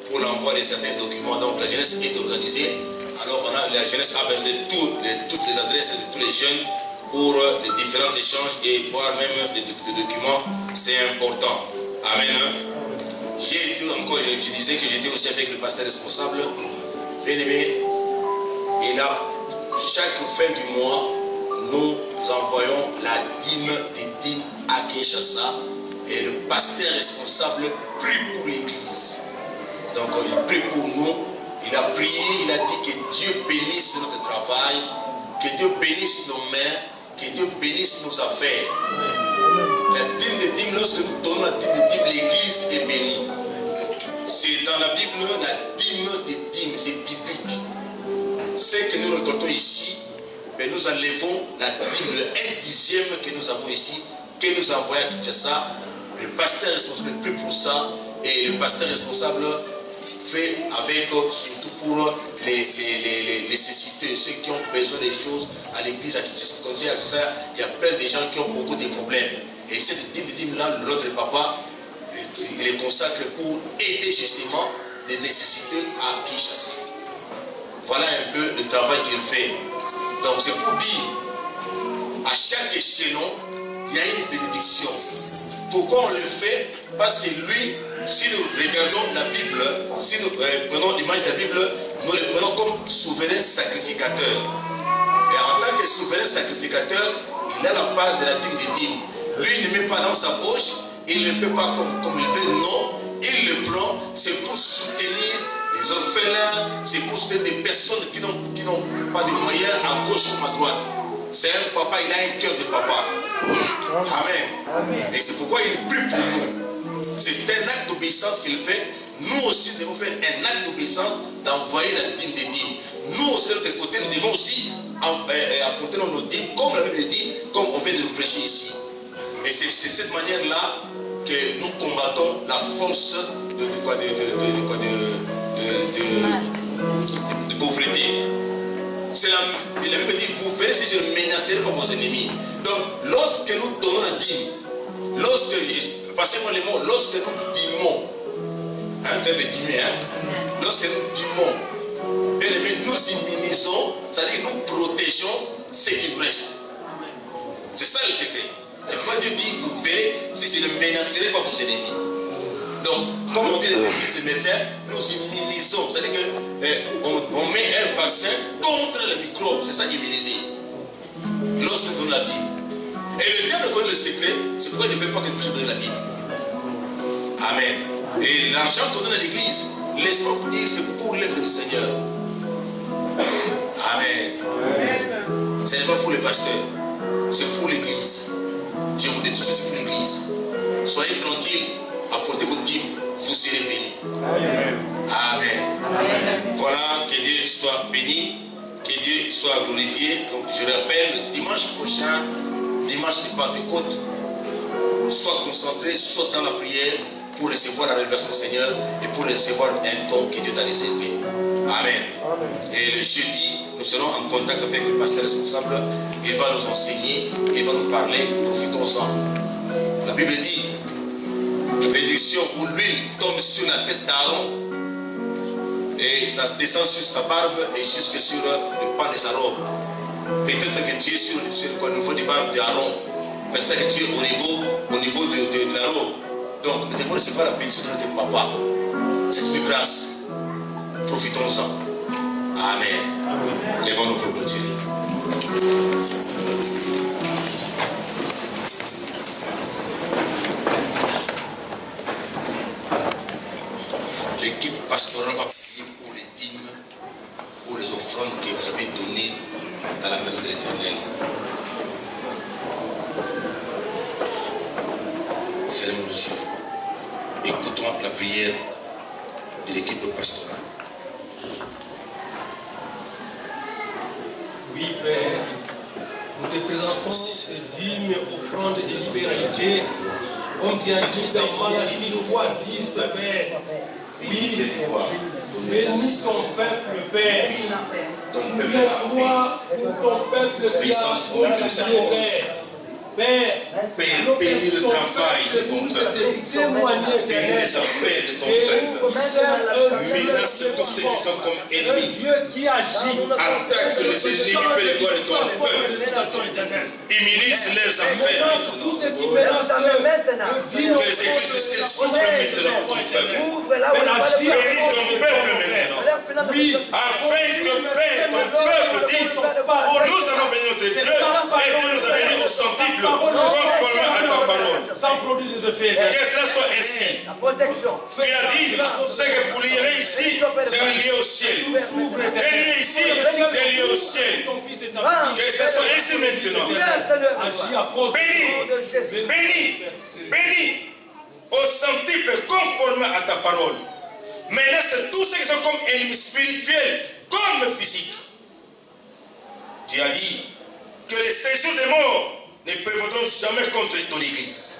pour l'envoi de certains documents. Donc la jeunesse est organisée. Alors la jeunesse a besoin de toutes les adresses de tous les jeunes pour les différents échanges et voire même des documents. C'est important. Amen. J'ai été encore, je disais que j'étais aussi avec le pasteur responsable. Bien aimé, et là, chaque fin du mois, nous envoyons la dîme des dîmes à Kinshasa. Et le pasteur responsable prie pour l'église. Donc il prie pour nous. Il a prié, il a dit que Dieu bénisse notre travail, que Dieu bénisse nos mains, que Dieu bénisse nos affaires. La dîme des dîmes, lorsque nous donnons la dîme des dîmes, l'église est bénie. C'est dans la Bible, la dîme des dîmes, c'est biblique. Ce que nous récoltons ici, mais nous enlevons la dîme, le 1/10 que nous avons ici, que nous envoyons à Kinshasa. Le pasteur responsable prie pour ça, et le pasteur responsable fait avec, surtout pour les nécessiteux, ceux qui ont besoin des choses à l'église à Kinshasa. Il y a plein de gens qui ont beaucoup de problèmes. Et cette dîme-là, notre papa, il les consacre pour aider justement les nécessiteux à Kinshasa. Voilà un peu le travail qu'il fait. Donc c'est pour dire, à chaque échelon, il y a une bénédiction. Pourquoi on le fait? Parce que lui, si nous regardons la Bible, si nous prenons l'image de la Bible, nous le prenons comme souverain sacrificateur. Et en tant que souverain sacrificateur, il a la part de la dîme des dîmes. Lui, il ne met pas dans sa poche, il ne le fait pas comme il fait, non. Il le prend, c'est pour soutenir les orphelins, c'est pour soutenir des personnes qui n'ont pas de moyens à gauche comme à droite. C'est un papa, il a un cœur de papa. Amen. Et c'est pourquoi il prie pour nous. C'est un acte d'obéissance qu'il fait. Nous aussi devons faire un acte d'obéissance d'envoyer la dîme des dîmes. Nous aussi de notre côté, nous devons aussi apporter nos dîmes, comme la Bible dit, comme on vient de nous prêcher ici. Et c'est cette manière-là que nous combattons la force de pauvreté. C'est la Bible dit, vous verrez si je ne menacerai pas vos ennemis. Donc, lorsque nous donnons la dîme, passez-moi les mots, lorsque nous dîmons, verbe dîmer, lorsque nous dîmons, bien aimé, nous immunisons, c'est-à-dire nous protégeons ce qui nous reste. C'est ça le secret. C'est pourquoi Dieu dit, vous verrez si je ne menacerai pas vos ennemis. Donc, comme on dit les médecins, nous immunisons. C'est-à-dire qu'on met un vaccin contre les microbes. C'est ça, immuniser. Lorsque on l'a dit. Et le diable connaît le secret, c'est pourquoi il ne veut pas que nous donnions la dîme. Amen. Et l'argent qu'on donne à l'église, laisse-moi vous dire, c'est pour l'œuvre du Seigneur. Amen. Ce n'est pas pour les pasteurs, c'est pour l'église. Je vous dis tout de suite, pour l'église. Soyez tranquilles, apportez vos dîmes, vous serez bénis. Amen. Voilà, que Dieu soit béni, que Dieu soit glorifié. Donc je rappelle, le dimanche prochain, dimanche de Pentecôte, sois concentré, saute dans la prière, pour recevoir la révélation du Seigneur et pour recevoir un don que Dieu t'a réservé. Amen. Et le jeudi, nous serons en contact avec le pasteur responsable. Il va nous enseigner, il va nous parler. Profitons-en. La Bible dit, la bénédiction où l'huile tombe sur la tête d'Aaron et ça descend sur sa barbe et jusque sur le pan des arômes. Peut-être que tu es sur le niveau du barbe d'Aaron. Peut-être que tu es au niveau de l'arôme. Donc, nous devons recevoir la bénédiction de notre papa. C'est une grâce. Profitons-en. Amen. Lèvons-nous pour clôturer. L'équipe pastorale va prier pour les dîmes, pour les offrandes que vous avez données dans la maison de l'Éternel. Fermons nos yeux. Écoutons la prière de l'équipe pastorale. Oui, Père, nous te présentons ces dîmes, offrandes et spiritualités. Comme tu as dit dans Malachie, le roi 10, Père. Oui, bénis ton peuple, Père. Lève-toi pour ton peuple qui a choisi, Père. Père, bénis le travail de ton peuple. Bénis les affaires de ton peuple. Menace tous ceux qui sont comme ennemis. Dieu qui agit. Attaque les ennemis pérégoires de ton peuple. Immunise les affaires maintenant. Que les églises de ciel s'ouvrent maintenant pour ton peuple. Bénis ton peuple maintenant. Afin que Père, ton peuple dise, nous avons béni notre Dieu et Dieu nous a bénis au centuple. Conformément à ta parole. Sans produire des effets. Que cela soit ainsi. Tu as dit, ce que vous lirez ici, c'est lié au ciel. Et lié ici, c'est lié au ciel. Que cela soit ainsi maintenant. Bénis, bénis, bénis au centuple conformément à ta parole. Maintenant, c'est tous ceux qui sont comme ennemis spirituels, comme physiques. Tu as dit que les séjours des morts ne prévaudront jamais contre ton église.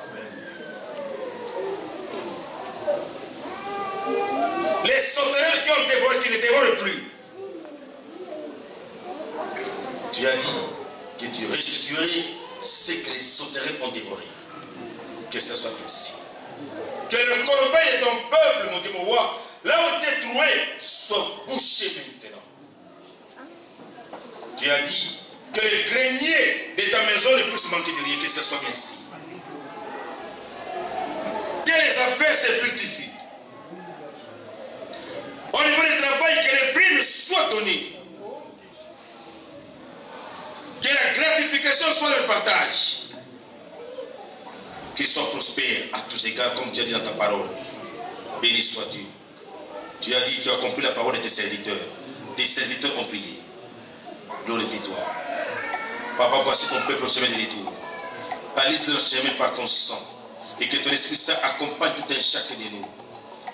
Les sauterelles qui ont dévoré, qui ne dévorent plus. Tu as dit que tu restituerais ce que les sauterelles ont dévoré. Que ce soit ainsi. Que le corbeil de ton peuple, mon Dieu, mon roi, là où tu es trouvé, soit bouché maintenant. Tu as dit que les greniers de ta maison ne puissent manquer de rien, que ce soit ainsi. Que les affaires se fructifient. Au niveau du travail, que les primes soient données. Que la gratification soit leur partage. Qu'ils soient prospères à tous égards, comme tu as dit dans ta parole. Béni sois-tu. Tu as dit, tu as compris la parole de tes serviteurs. Tes serviteurs ont prié. Glorifie-toi. Papa, voici ton peuple au chemin de retour. Balise leur chemin par ton sang. Et que ton Esprit Saint accompagne tout un chacun de nous.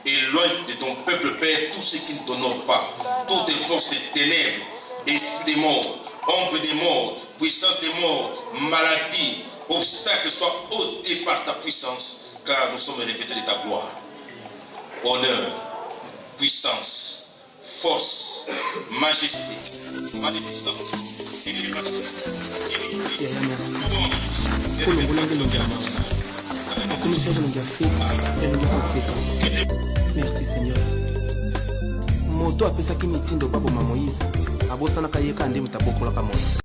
Éloigne de ton peuple, Père, tout ce qui ne t'honore pas. Toutes les forces des ténèbres, esprit des morts, ombre des morts, puissance des morts, maladie, obstacles soient ôtés par ta puissance, car nous sommes revêtus de ta gloire. Honneur, puissance, force, majesté, magnificence, élévation. Merci Seigneur. Moto apesaki mitindo baboma Moïse abosanaka ye kandi mutabokolaka moto.